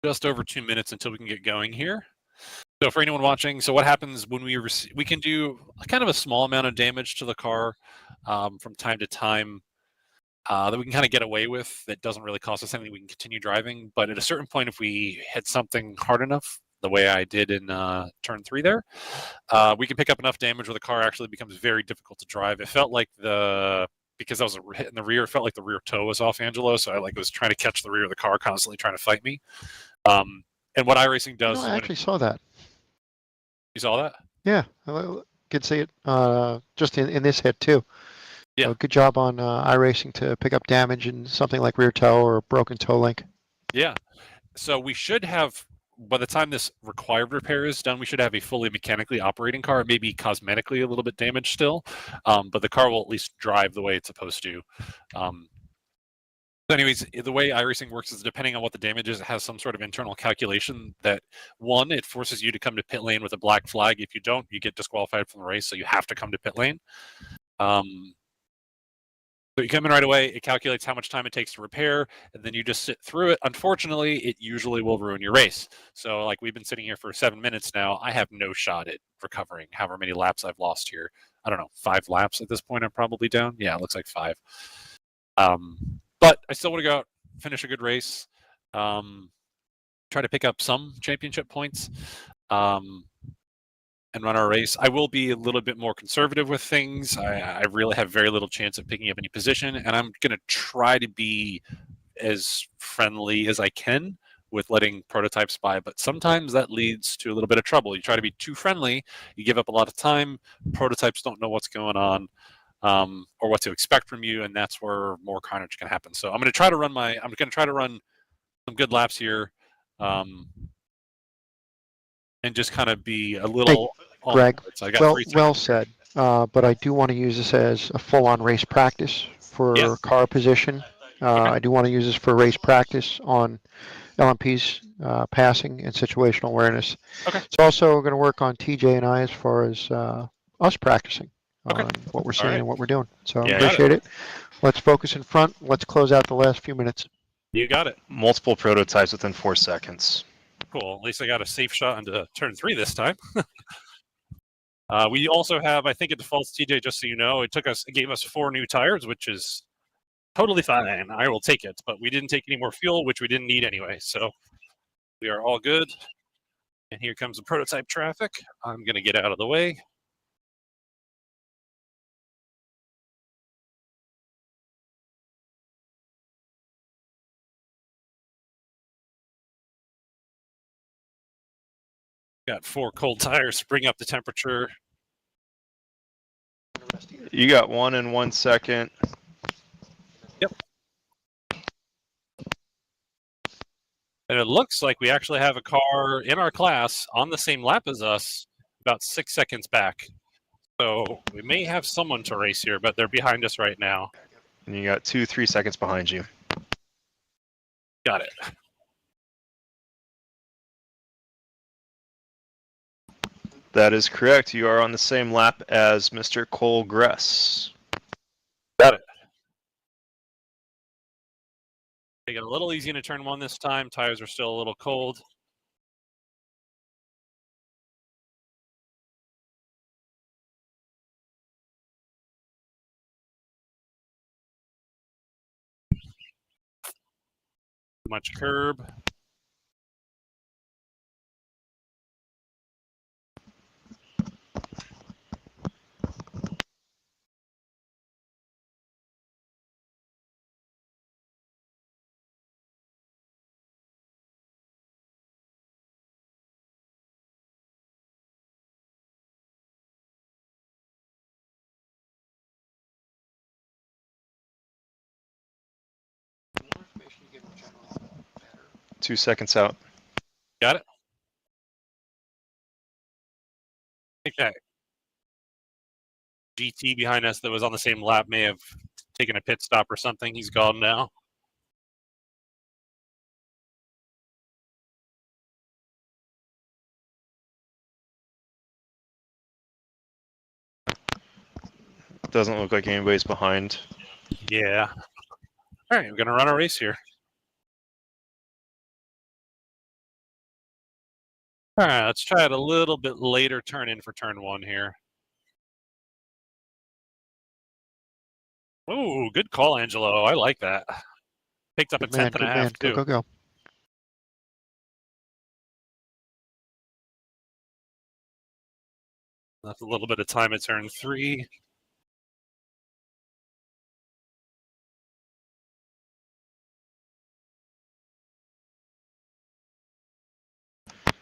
just over 2 minutes until we can get going here. So for anyone watching, so what happens when we can do kind of a small amount of damage to the car from time to time that we can kind of get away with that doesn't really cost us anything. We can continue driving, but at a certain point, if we hit something hard enough, the way I did in turn 3 there, we can pick up enough damage where the car actually becomes very difficult to drive. It felt like because I was hitting the rear, it felt like the rear toe was off Angelo, so I was trying to catch the rear of the car, constantly trying to fight me. And what iRacing does is I actually saw that. You saw that? Yeah, I could see it just in this hit too. Yeah. So good job on iRacing to pick up damage in something like rear toe or broken toe link. Yeah. So we should have, by the time this required repair is done, we should have a fully mechanically operating car, maybe cosmetically a little bit damaged still, but the car will at least drive the way it's supposed to. So anyways, the way iRacing works is depending on what the damage is, it has some sort of internal calculation that, one, it forces you to come to pit lane with a black flag. If you don't, you get disqualified from the race, so you have to come to pit lane. So you come in right away, it calculates how much time it takes to repair, and then you just sit through it. Unfortunately, it usually will ruin your race. So like we've been sitting here for 7 minutes now, I have no shot at recovering however many laps I've lost here. I don't know, 5 laps at this point I'm probably down. Yeah, it looks like 5. But I still want to go out, finish a good race, try to pick up some championship points, and run our race. I will be a little bit more conservative with things. I really have very little chance of picking up any position, and I'm going to try to be as friendly as I can with letting prototypes by, but sometimes that leads to a little bit of trouble. You try to be too friendly, you give up a lot of time, prototypes don't know what's going on, or what to expect from you, and that's where more carnage can happen. So I'm going to try to run some good laps here, and just kind of be a little. Hey, Greg, so I got well said. But I do want to use this as a full-on race practice for car position. I do want to use this for race practice on LMP's passing and situational awareness. Okay. It's also going to work on TJ and I as far as us practicing on what we're seeing and what we're doing. So I appreciate it. Let's focus in front. Let's close out the last few minutes. You got it. Multiple prototypes within 4 seconds. Cool. At least I got a safe shot into turn 3 this time. We also have, I think it defaults, TJ, just so you know, it gave us 4 new tires, which is totally fine. I will take it. But we didn't take any more fuel, which we didn't need anyway. So we are all good. And here comes the prototype traffic. I'm going to get out of the way. Got 4 cold tires to bring up the temperature. You got 1 in 1 second. Yep. And it looks like we actually have a car in our class on the same lap as us, about 6 seconds back. So we may have someone to race here, but they're behind us right now. And you got 2-3 seconds behind you. Got it. That is correct. You are on the same lap as Mr. Cole Gress. Got it. Take it a little easy into turn 1 this time. Tires are still a little cold. Too much curb. Two seconds out. Got it. I think that GT behind us that was on the same lap may have taken a pit stop or something. He's gone now. Doesn't look like anybody's behind. Yeah. All right, we're gonna run a race here. All right, let's try it a little bit later. Turn in for turn 1 here. Ooh, good call, Angelo. I like that. Picked up a Good man, tenth and a good half man. Go, too. go, go. Left a little bit of time at turn 3.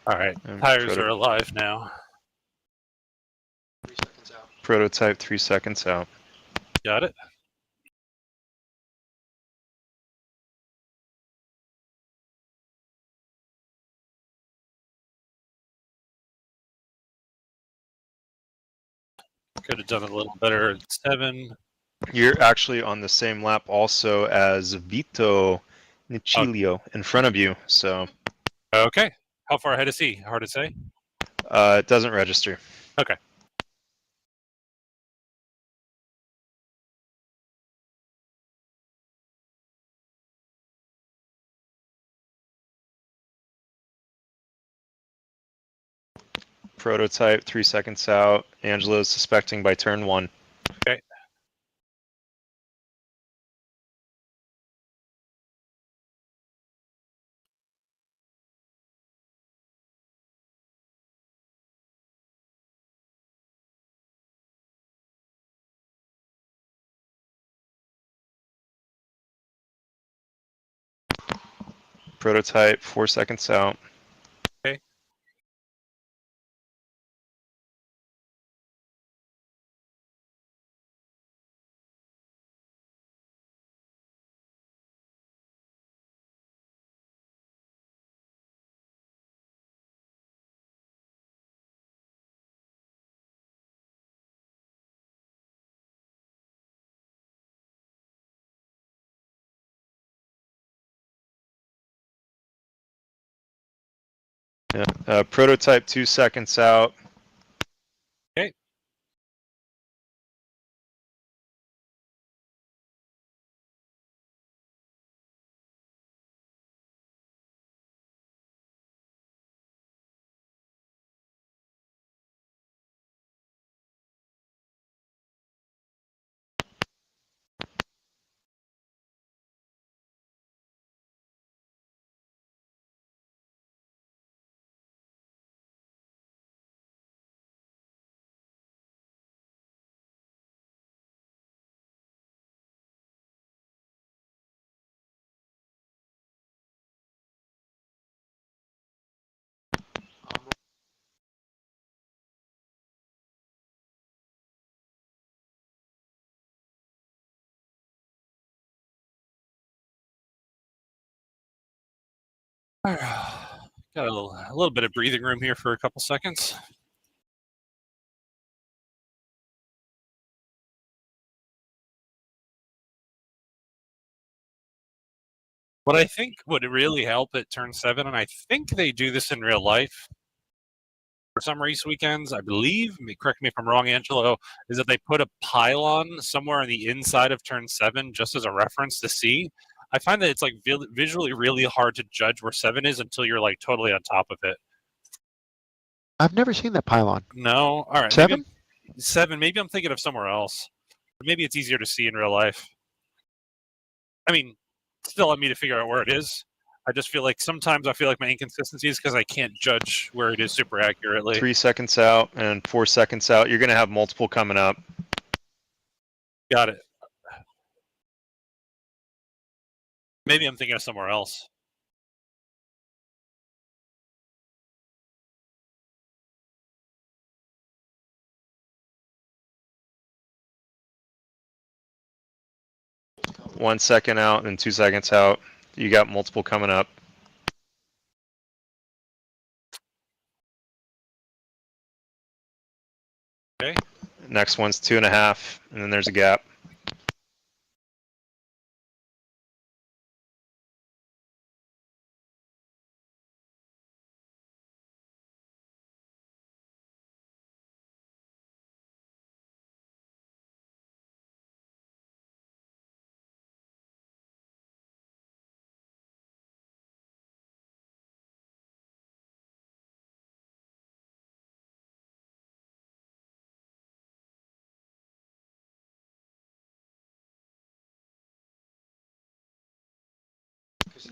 All right, And tires are alive now. 3 seconds out. Prototype 3 seconds out. Got it. Could have done a little better at 7. You're actually on the same lap also as Vito Nicilio in front of you, so Okay. How far ahead is he? Hard to say. it doesn't register. Okay. Prototype 3 seconds out. Angelo is suspecting by turn 1. Okay. Prototype 4 seconds out. Okay. Yeah. Prototype 2 seconds out. Okay. Got a little bit of breathing room here for a couple seconds. What I think would really help at turn 7, and I think they do this in real life for some race weekends, I believe, correct me if I'm wrong, Angelo, is that they put a pylon somewhere on the inside of turn 7 just as a reference to see. I find that it's like visually really hard to judge where 7 is until you're like totally on top of it. I've never seen that pylon. No? All right. 7? Maybe 7. Maybe I'm thinking of somewhere else. Maybe it's easier to see in real life. I mean, still on me to figure out where it is. I just feel like sometimes I feel like my inconsistency is because I can't judge where it is super accurately. 3 seconds out and 4 seconds out. You're going to have multiple coming up. Got it. Maybe I'm thinking of somewhere else. One second out and 2 seconds out. You got multiple coming up. Okay. Next one's 2.5, and then there's a gap. All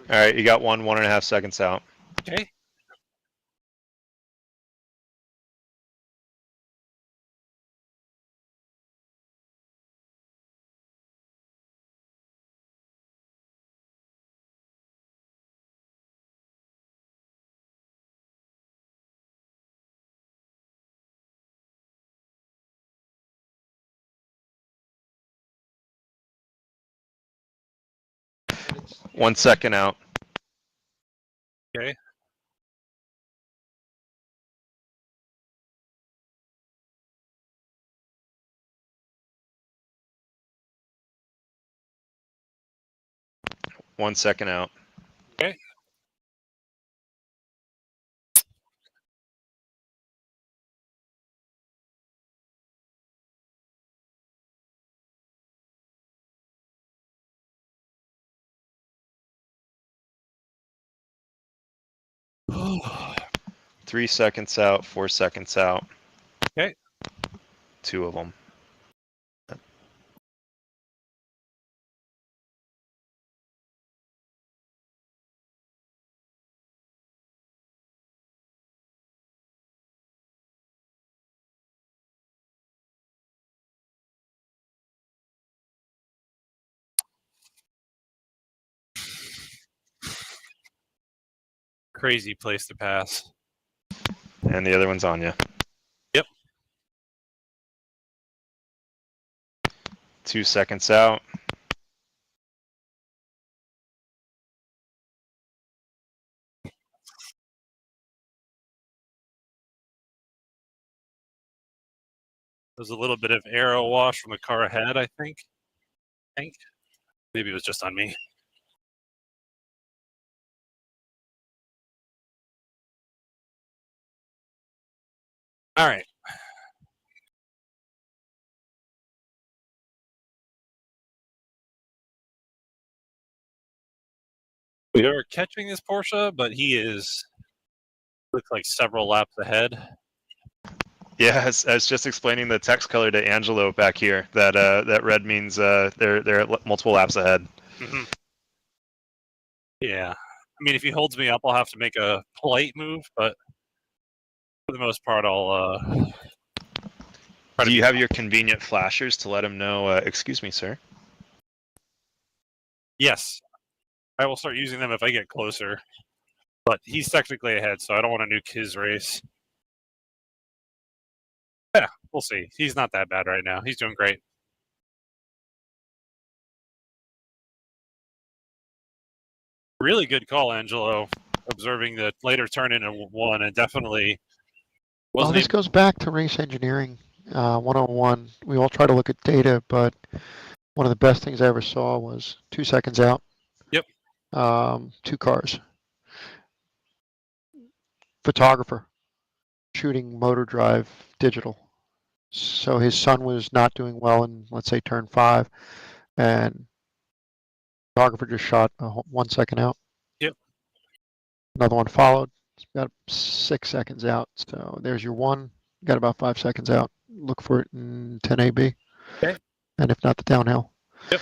right, you got 1.5 seconds out. Okay. One second out. Okay. One second out. Okay. Oh. 3 seconds out. 4 seconds out. Okay. 2 of them. Crazy place to pass. And the other one's on you. Yep. 2 seconds out. There's a little bit of aero wash from the car ahead, I think. Maybe it was just on me. All right. We are catching this Porsche, but he looks like several laps ahead. Yeah, I was just explaining the text color to Angelo back here. That red means they're at multiple laps ahead. Mm-hmm. Yeah. I mean, if he holds me up, I'll have to make a polite move, but for the most part, I'll Do you have your convenient flashers to let him know, excuse me, sir? Yes. I will start using them if I get closer. But he's technically ahead, so I don't want to nuke his race. Yeah, we'll see. He's not that bad right now. He's doing great. Really good call, Angelo, observing the later turn into one, and definitely Well, wasn't this goes back to race engineering 101. We all try to look at data, but one of the best things I ever saw was 2 seconds out. Yep. 2 cars. Photographer shooting motor drive digital. So his son was not doing well in, let's say, turn 5, and photographer just shot 1 second out. Yep. Another one followed. It's about 6 seconds out. So there's your one. Got about 5 seconds out. Look for it in 10 AB. Okay. And if not, the downhill. Yep.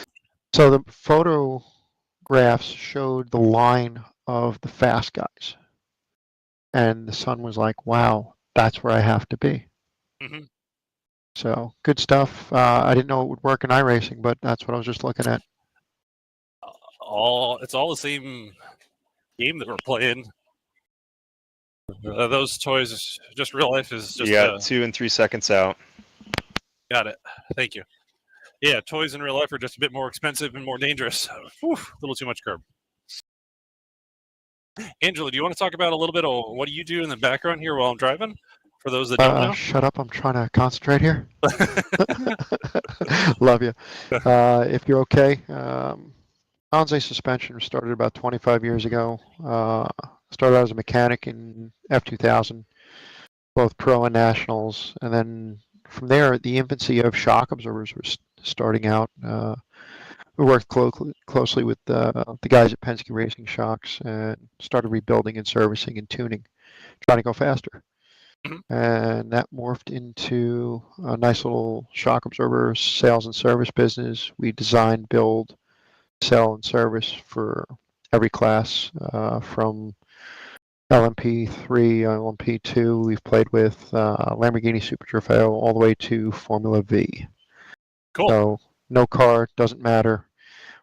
So the photographs showed the line of the fast guys. And the son was like, wow, that's where I have to be. Mm-hmm. So good stuff. I didn't know it would work in iRacing, but that's what I was just looking at. It's all the same game that we're playing. Those toys, just real life is just. You got 2 and 3 seconds out. Got it. Thank you. Yeah, toys in real life are just a bit more expensive and more dangerous. Whew, a little too much curb. Angela, do you want to talk about a little bit of what do you do in the background here while I'm driving? For those that don't know. Shut up. I'm trying to concentrate here. Love you. If you're okay, Hanze Suspension started about 25 years ago. Started out as a mechanic in F2000, both pro and nationals. And then from there, the infancy of shock absorbers was starting out. We worked closely with the guys at Penske Racing Shocks and started rebuilding and servicing and tuning, trying to go faster. Mm-hmm. And that morphed into a nice little shock absorber sales and service business. We design, build, sell, and service for every class, from LMP3, LMP2. We've played with Lamborghini Super Trofeo all the way to Formula V. Cool. So no car, doesn't matter.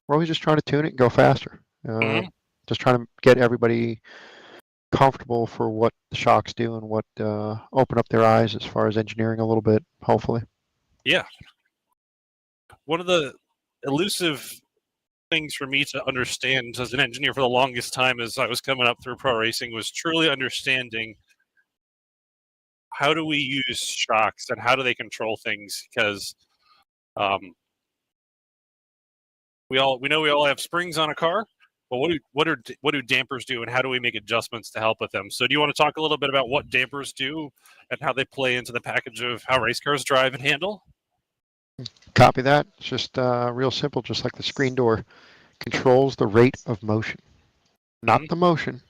We're always just trying to tune it and go faster. Just trying to get everybody comfortable for what the shocks do and what open up their eyes as far as engineering a little bit, hopefully. Yeah. One of the elusive things for me to understand as an engineer for the longest time as I was coming up through pro racing was truly understanding how do we use shocks and how do they control things, because we know we all have springs on a car, but what do dampers do, and how do we make adjustments to help with them? So do you want to talk a little bit about what dampers do and how they play into the package of how race cars drive and handle? Copy that. It's just real simple, just like the screen door. Controls the rate of motion, not the motion.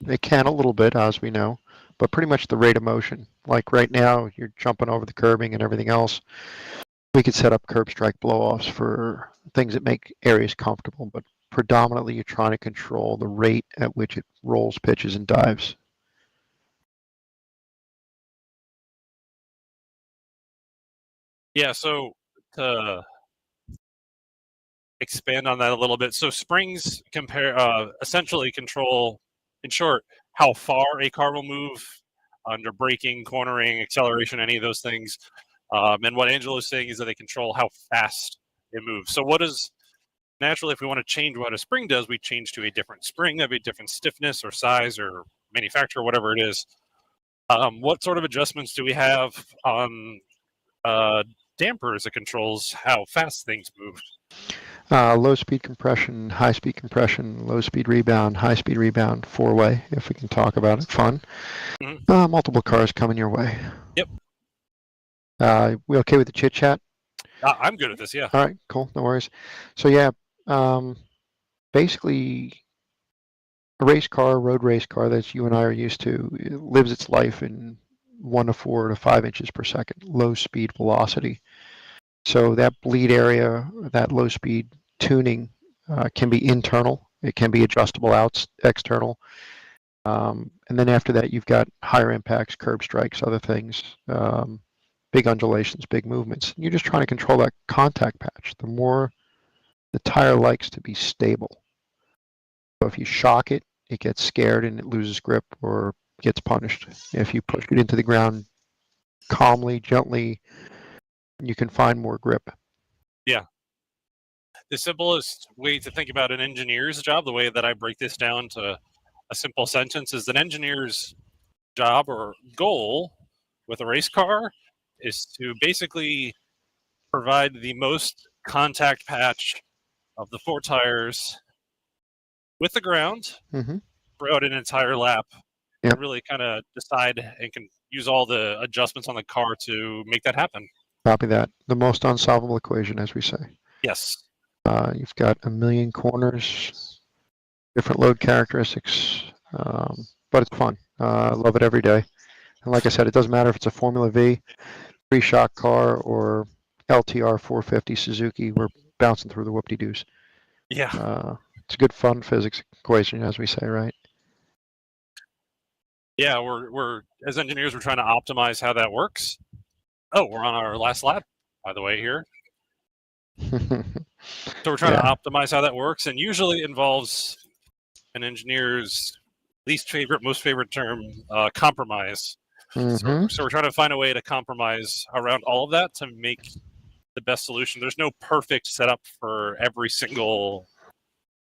It can a little bit, as we know, but pretty much the rate of motion. Like right now, you're jumping over the curbing and everything else. We could set up curb strike blow-offs for things that make areas comfortable, but predominantly you're trying to control the rate at which it rolls, pitches, and dives. Yeah, so to expand on that a little bit, so springs essentially control, in short, how far a car will move under braking, cornering, acceleration, any of those things. And what Angelo's saying is that they control how fast it moves. So what is naturally, if we want to change what a spring does, we change to a different spring of a different stiffness or size or manufacturer, whatever it is. What sort of adjustments do we have on dampers that controls how fast things move? Low speed compression, high speed compression, low speed rebound, high speed rebound, 4-way, if we can talk about it. Fun. Multiple cars coming your way. Yep. We okay with the chit chat? I'm good at this, yeah. All right, cool, no worries. So yeah, basically a race car, road race car that you and I are used to, it lives its life in 1 to 4 to 5 inches per second, low speed velocity. So that bleed area, that low speed tuning can be internal. It can be adjustable out external. And then after that, you've got higher impacts, curb strikes, other things, big undulations, big movements. You're just trying to control that contact patch. The more the tire likes to be stable. So if you shock it, it gets scared and it loses grip or gets punished. If you push it into the ground calmly, gently, you can find more grip. Yeah. The simplest way to think about an engineer's job, the way that I break this down to a simple sentence, is an engineer's job or goal with a race car is to basically provide the most contact patch of the 4 tires with the ground throughout an entire lap. And really kind of decide and can use all the adjustments on the car to make that happen. Copy that. The most unsolvable equation, as we say. Yes. You've got a million corners, different load characteristics, but it's fun. I love it every day. And like I said, it doesn't matter if it's a Formula V, 3-shock car, or LTR 450 Suzuki. We're bouncing through the whoop-de-doos. Yeah. It's a good fun physics equation, as we say, right? Yeah, we're as engineers, we're trying to optimize how that works. Oh, we're on our last lap, by the way, here. So we're trying to optimize how that works, and usually it involves an engineer's least favorite, most favorite term, compromise. So we're trying to find a way to compromise around all of that to make the best solution. There's no perfect setup for every single.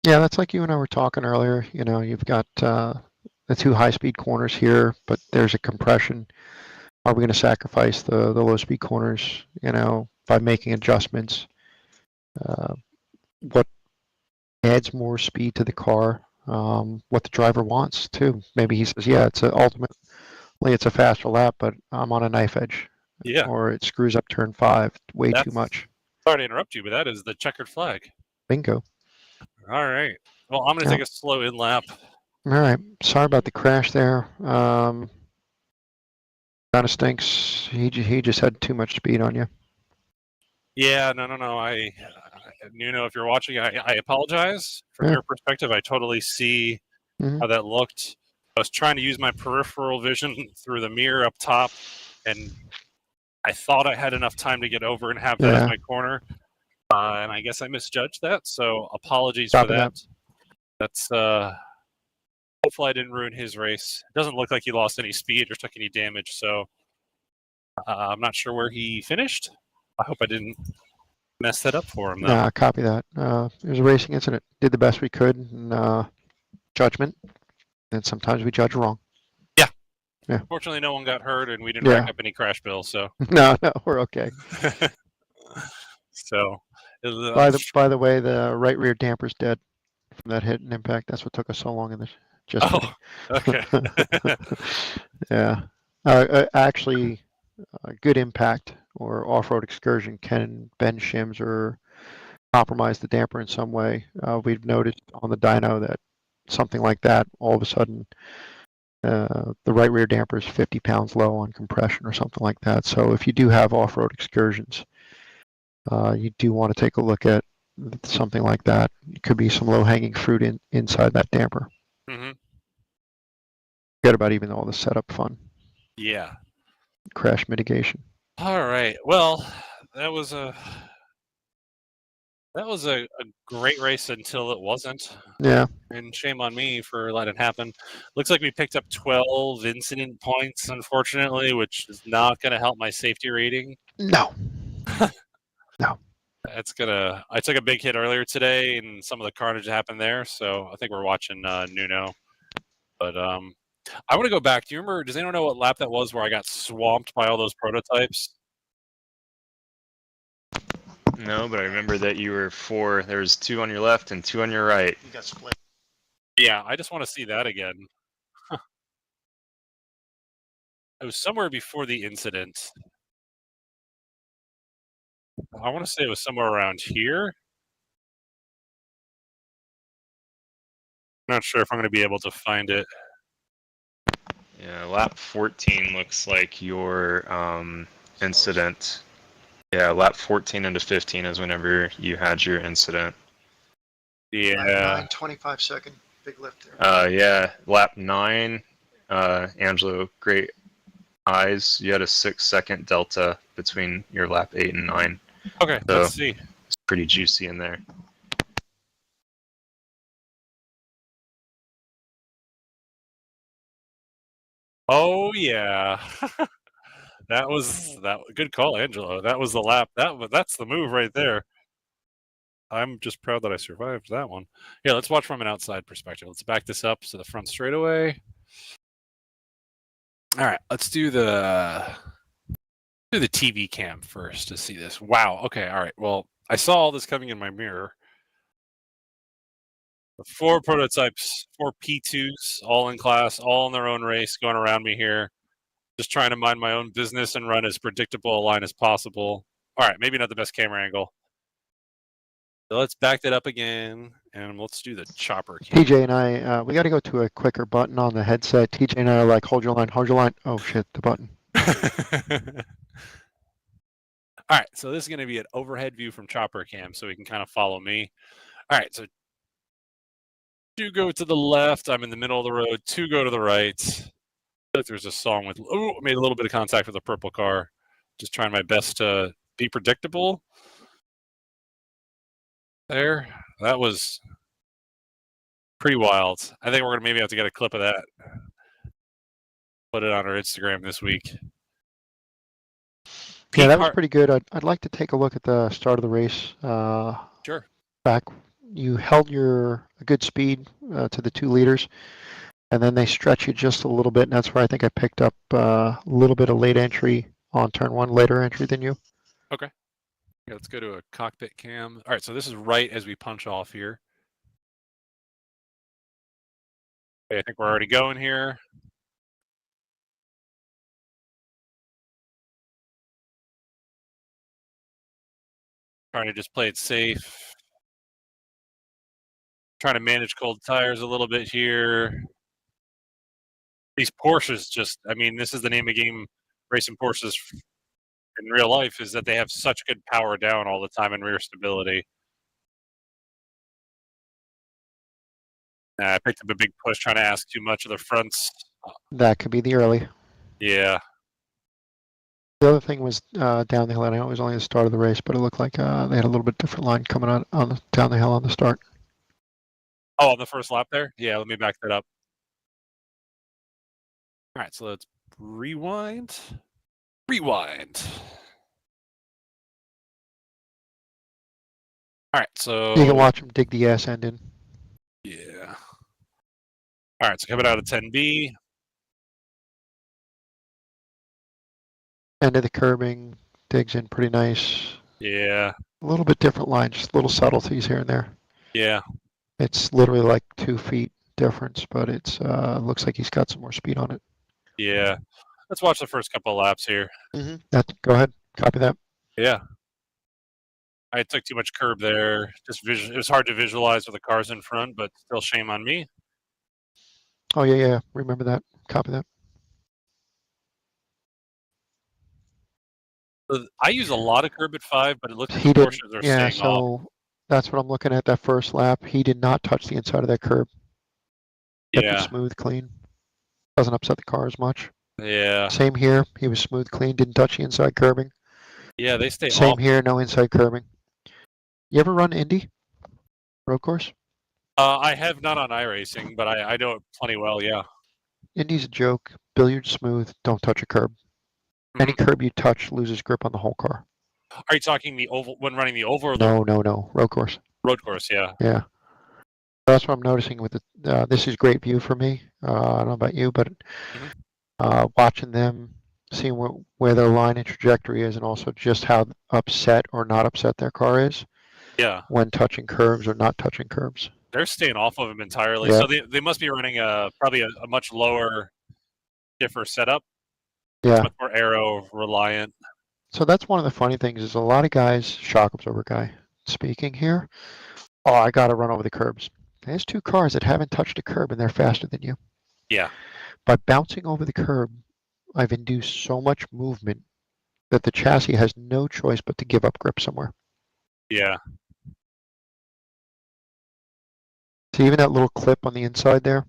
Yeah, that's like you and I were talking earlier. You know, you've got the 2 high-speed corners here, but there's a compression. Are we going to sacrifice the low-speed corners, you know, by making adjustments? What adds more speed to the car? What the driver wants, too. Maybe he says, yeah, ultimately it's a faster lap, but I'm on a knife edge. Yeah. Or it screws up turn 5 way too much. Sorry to interrupt you, but that is the checkered flag. Bingo. All right. Well, I'm going to take a slow in lap. All right. Sorry about the crash there. Kind of stinks. He just had too much speed on you. Yeah, no. Nuno, if you're watching, I apologize. From Yeah. your perspective, I totally see Mhm. how that looked. I was trying to use my peripheral vision through the mirror up top, and I thought I had enough time to get over and have that as Yeah. my corner. And I guess I misjudged that, so apologies Stop for it, that. That's hopefully I didn't ruin his race. It doesn't look like he lost any speed or took any damage, so I'm not sure where he finished. I hope I didn't mess that up for him, though. Nah, copy that. It was a racing incident. Did the best we could in judgment, and sometimes we judge wrong. Fortunately, no one got hurt, and we didn't Yeah. rack up any crash bills, so. No, we're okay. So. By the way, the right rear damper's dead from that hit and impact. That's what took us so long in this. Just Oh, okay. yeah. Actually, a good impact or off-road excursion can bend shims or compromise the damper in some way. We've noticed on the dyno that something like that, all of a sudden, the right rear damper is 50 pounds low on compression or something like that. So if you do have off-road excursions, you do want to take a look at something like that. It could be some low-hanging fruit inside that damper. Mm-hmm. Forget about even all the setup fun. Yeah. Crash mitigation. All right. Well, that was a great race until it wasn't. Yeah. And shame on me for letting it happen. Looks like we picked up 12 incident points, unfortunately, which is not going to help my safety rating. No. I took a big hit earlier today, and some of the carnage that happened there. So I think we're watching Nuno. But I want to go back. Do you remember? Does anyone know what lap that was where I got swamped by all those prototypes? No, but I remember that you were 4. There was 2 on your left and 2 on your right. You got split. Yeah, I just want to see that again. It was somewhere before the incident. I want to say it was somewhere around here. Not sure if I'm going to be able to find it. Yeah, lap 14 looks like your incident. Yeah, lap 14 into 15 is whenever you had your incident. Yeah. 9:25 second. Big lift there. Yeah, lap 9, Angelo, great eyes. You had a 6-second delta between your lap 8 and 9. Okay, So- let's see. It's pretty juicy in there. Oh yeah. Good call, Angelo. That was the lap. That's the move right there. I'm just proud that I survived that one. Yeah, let's watch from an outside perspective. Let's back this up to the front straightaway. All right, let's do the TV cam first to see this. Wow. Okay. All right. Well, I saw all this coming in my mirror. The 4 prototypes, 4 P2s, all in class, all in their own race, going around me here. Just trying to mind my own business and run as predictable a line as possible. All right, maybe not the best camera angle. So let's back that up again, and let's do the chopper cam. TJ and I, we got to go to a quicker button on the headset. TJ and I are like, hold your line, hold your line. Oh shit, the button. All right, so this is going to be an overhead view from chopper cam, so we can kind of follow me. All right, so 2 go to the left. I'm in the middle of the road. 2 go to the right. There's a song with, made a little bit of contact with the purple car. Just trying my best to be predictable. There, that was pretty wild. I think we're gonna maybe have to get a clip of that. Put it on our Instagram this week. Yeah, that was pretty good. I'd like to take a look at the start of the race. Sure. Back, you held a good speed to the 2 liters, and then they stretch you just a little bit, and that's where I think I picked up a little bit of late entry on turn 1, later entry than you. Okay. Yeah, let's go to a cockpit cam. All right, so this is right as we punch off here. Okay, I think we're already going here. Trying to just play it safe. Trying to manage cold tires a little bit here. These Porsches just, I mean, this is the name of the game, racing Porsches in real life, is that they have such good power down all the time and rear stability. I picked up a big push trying to ask too much of the fronts. That could be the early. Yeah. The other thing was down the hill. I know it was only the start of the race, but it looked like they had a little bit different line coming on down the hill on the start. Oh, on the first lap there? Yeah, let me back that up. All right, so let's rewind. Rewind. All right, so You can watch them dig the ass end in. yeah. All right, so coming out of 10B. End of the curbing, digs in pretty nice. Yeah. A little bit different line, just little subtleties here and there. Yeah. It's literally like 2 feet difference, but it's looks like he's got some more speed on it. Yeah. Let's watch the first couple of laps here. Go ahead, copy that. Yeah. I took too much curb there. It was hard to visualize with the cars in front, but still shame on me. Oh yeah. Remember that. Copy that. I use a lot of curb at 5, but it looks like He the didn't. Porsches are Yeah, staying off. so that's what I'm looking at. That first lap, he did not touch the inside of that curb. Kept it Yeah. smooth, clean. Doesn't upset the car as much. Yeah. Same here. He was smooth, clean. Didn't touch the inside curbing. Yeah, they stay Same off. here. No inside curbing. You ever run Indy road course? I have not on iRacing, but I know it plenty well, yeah. Indy's a joke. Billiard smooth. Don't touch a curb. Any curb you touch loses grip on the whole car. Are you talking the oval when running the oval or the No. Road course. road course? Yeah. Yeah. That's what I'm noticing with the. This is great view for me. I don't know about you, but watching them, seeing where their line and trajectory is, and also just how upset or not upset their car is. Yeah. When touching curbs or not touching curbs. They're staying off of them entirely. Yeah. So they must be running probably a much lower differ setup. Yeah. Much more aero reliant. So that's one of the funny things is a lot of guys, shock absorber guy speaking here. Oh, I got to run over the curbs. There's 2 cars that haven't touched a curb and they're faster than you. Yeah. By bouncing over the curb, I've induced so much movement that the chassis has no choice but to give up grip somewhere. Yeah. So even that little clip on the inside there,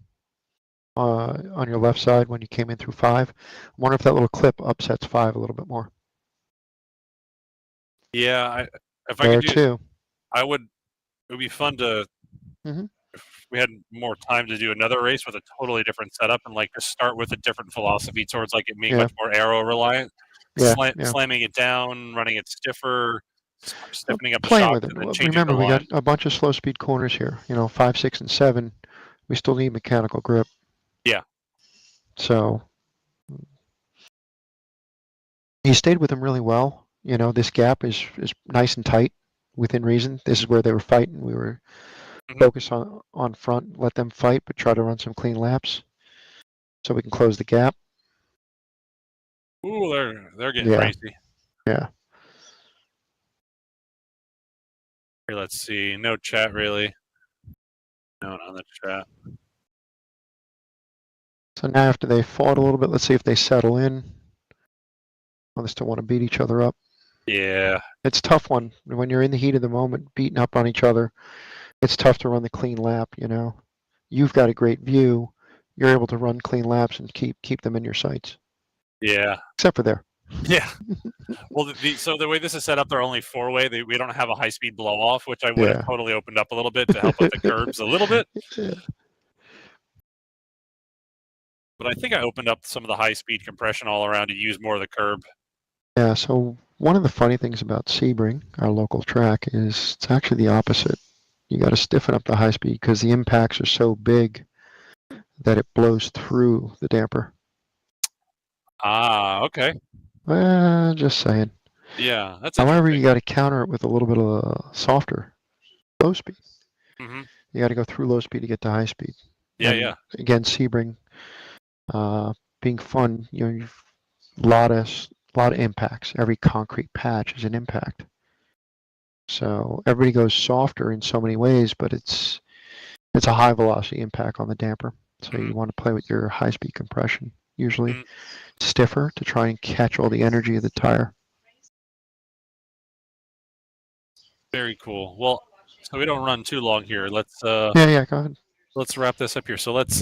on your left side when you came in through 5, I wonder if that little clip upsets 5 a little bit more. Yeah. If I There could do, too. I would. It would be fun to. If we had more time to do another race with a totally different setup and like just start with a different philosophy towards like it being much more aero reliant. Slamming it down, running it stiffer, stiffening up the Playing shocks, with it. and then changing Remember, the we line. got a bunch of slow speed corners here. 5, 6, and 7. We still need mechanical grip. Yeah. So he stayed with him really well. This gap is nice and tight within reason. This is where they were fighting. We were focused on front, let them fight, but try to run some clean laps so we can close the gap. Ooh, they're getting crazy. Yeah. Here, let's see. No chat really. No, not in the chat. So now after they fought a little bit, let's see if they settle in. Well, they still want to beat each other up. Yeah. It's a tough one. When you're in the heat of the moment, beating up on each other, it's tough to run the clean lap, You've got a great view. You're able to run clean laps and keep them in your sights. Yeah. Except for there. Yeah. Well, so the way this is set up, they're only 4-way. We don't have a high-speed blow-off, which I would have totally opened up a little bit to help with the curbs a little bit. Yeah. But I think I opened up some of the high-speed compression all around to use more of the curb. Yeah, so one of the funny things about Sebring, our local track, is it's actually the opposite. You got to stiffen up the high speed because the impacts are so big that it blows through the damper. Ah, okay. Just saying. Yeah, that's However, you got to counter it with a little bit of softer low speed. Mm-hmm. You got to go through low speed to get to high speed. Yeah, and again, Sebring, being fun, you've a lot of impacts. Every concrete patch is an impact. So everybody goes softer in so many ways, but it's a high velocity impact on the damper. So you want to play with your high speed compression, usually stiffer to try and catch all the energy of the tire. Very cool. Well, so we don't run too long here. Let's yeah, go ahead. let's wrap this up here. So let's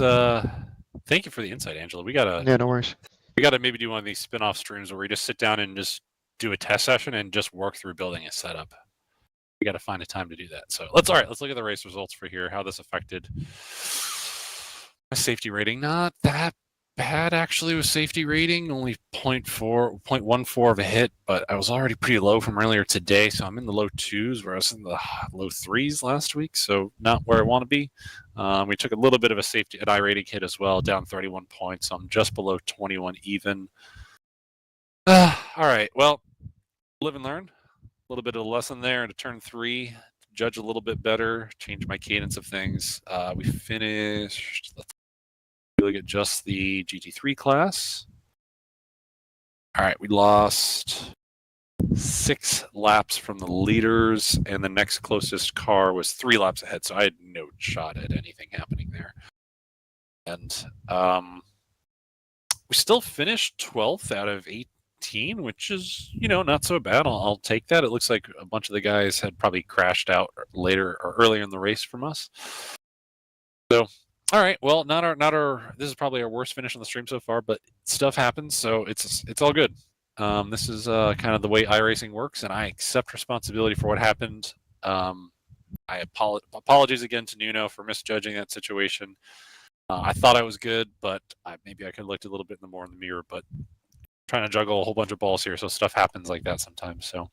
thank you for the insight, Angela. We gotta Yeah, no worries. maybe do one of these spin-off streams where we just sit down and just do a test session and just work through building a setup. We got to find a time to do that. So let's look at the race results for here. How this affected my safety rating. Not that bad actually with safety rating. Only 0.14 of a hit, but I was already pretty low from earlier today. So I'm in the low 2s, where I was in the low 3s last week. So not where I want to be. We took a little bit of a safety at iRating hit as well, down 31 points. So I'm just below 21 even. All right. Well, live and learn. A little bit of a lesson there into turn 3. Judge a little bit better. Change my cadence of things. We finished. Let's look at just the GT3 class. All right. We lost 6 laps from the leaders, and the next closest car was 3 laps ahead. So I had no shot at anything happening there. And we still finished 12th out of 18, which is, not so bad. I'll take that. It looks like a bunch of the guys had probably crashed out later or earlier in the race from us. So, all right. Well, not our. This is probably our worst finish on the stream so far, but stuff happens, so it's all good. This is kind of the way iRacing works, and I accept responsibility for what happened. I apologies again to Nuno for misjudging that situation. I thought I was good, but maybe I could have looked a little bit more in the mirror. But trying to juggle a whole bunch of balls here, so stuff happens like that sometimes. So,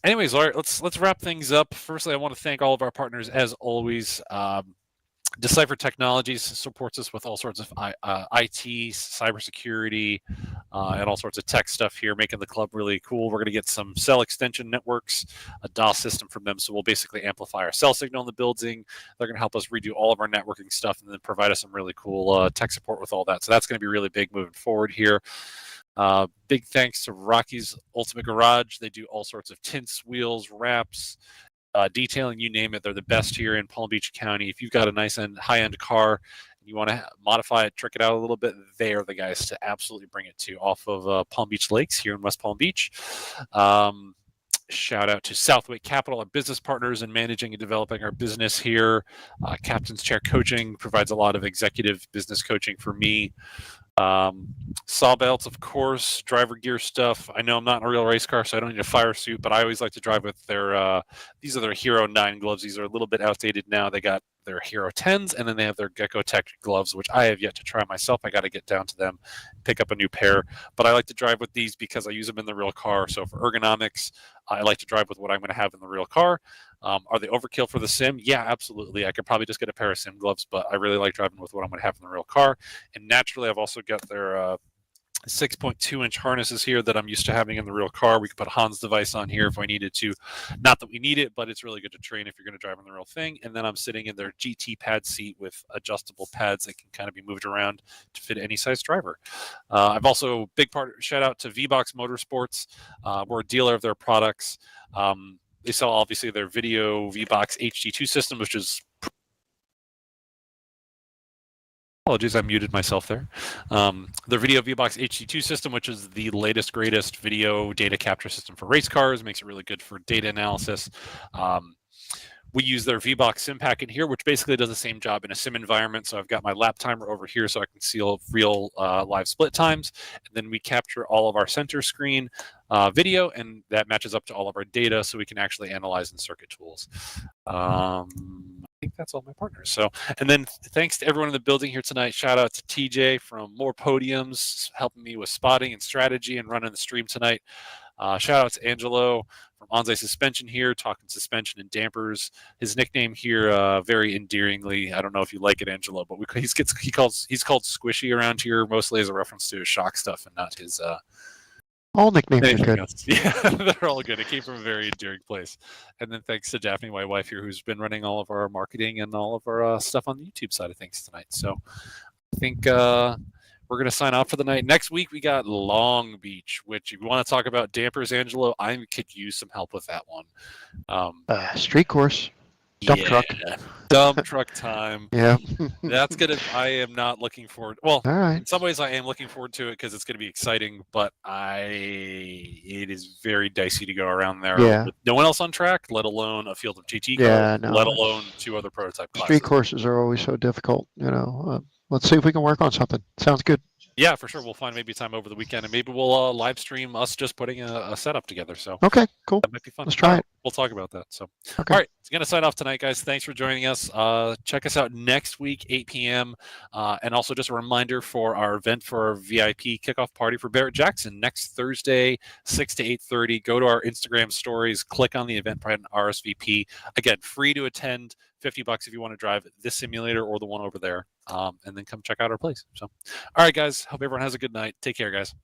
anyways, all right, let's wrap things up. Firstly, I want to thank all of our partners as always. Decipher Technologies supports us with all sorts of IT, cybersecurity, and all sorts of tech stuff here, making the club really cool. We're going to get some cell extension networks, a DOS system from them, so we'll basically amplify our cell signal in the building. They're going to help us redo all of our networking stuff and then provide us some really cool tech support with all that. So that's going to be really big moving forward here. Big thanks to Rocky's Ultimate Garage. They do all sorts of tints, wheels, wraps, detailing, you name it. They're the best here in Palm Beach County. If you've got a nice high-end car and you want to modify it, trick it out a little bit, they are the guys to absolutely bring it to off of Palm Beach Lakes here in West Palm Beach. Shout out to Southway Capital, our business partners in managing and developing our business here. Captain's Chair Coaching provides a lot of executive business coaching for me. Saw belts, of course, driver gear stuff. I know I'm not in a real race car, so I don't need a fire suit, but I always like to drive with their, these are their Hero 9 gloves. These are a little bit outdated now. They got their Hero 10s, and then they have their Gecko Tech gloves, which I have yet to try myself. I got to get down to them, pick up a new pair. But I like to drive with these because I use them in the real car. So for ergonomics, I like to drive with what I'm going to have in the real car. Are they overkill for the sim? Yeah, absolutely. I could probably just get a pair of sim gloves, but I really like driving with what I'm going to have in the real car. And naturally, I've also got their 6.2-inch harnesses here that I'm used to having in the real car. We could put Han's device on here if I needed to. Not that we need it, but it's really good to train if you're going to drive in the real thing. And then I'm sitting in their GT pad seat with adjustable pads that can kind of be moved around to fit any size driver. I've also, shout out to V-Box Motorsports. We're a dealer of their products. They sell, obviously, their video V-Box HD2 system, which is... Apologies, I muted myself there. Their video V-Box HD2 system, which is the latest, greatest video data capture system for race cars, makes it really good for data analysis. We use their V-Box sim pack in here, which basically does the same job in a sim environment. So I've got my lap timer over here so I can see real live split times. And then we capture all of our center screen video, and that matches up to all of our data so we can actually analyze in circuit tools. I think that's all my partners. So, and then thanks to everyone in the building here tonight. Shout out to TJ from More Podiums, helping me with spotting and strategy and running the stream tonight. Shout out to Angelo from Anze Suspension here, talking suspension and dampers. His nickname here, very endearingly, I don't know if you like it, Angelo, but he's called Squishy around here, mostly as a reference to his shock stuff and not his. All nicknames are good. Else. Yeah, they're all good. It came from a very endearing place. And then thanks to Daphne, my wife here, who's been running all of our marketing and all of our stuff on the YouTube side of things tonight. So I think we're going to sign off for the night. Next week, we got Long Beach, which if you want to talk about dampers, Angelo, I could use some help with that one. Street course. Dump truck. Dump truck time. Yeah. I am not looking forward. Well, All right. in some ways, I am looking forward to it because it's going to be exciting. But it is very dicey to go around there Yeah. with no one else on track, let alone a field of GT cars, Yeah, no, let it's- alone 2 other prototype classes. Street courses are always so difficult, let's see if we can work on something. Sounds good. Yeah, for sure. We'll find maybe time over the weekend, and maybe we'll live stream us just putting a setup together. So Okay, cool. that might be fun. Let's try All right, it. We'll talk about that. So, Okay. all right, it's going to sign off tonight, guys. Thanks for joining us. Check us out next week, 8 p.m. And also just a reminder for our event for our VIP kickoff party for Barrett Jackson next Thursday, 6 to 8:30. Go to our Instagram stories, click on the Eventbrite and RSVP. Again, free to attend. $50 if you want to drive this simulator or the one over there, and then come check out our place. So, all right, guys. Hope everyone has a good night. Take care, guys.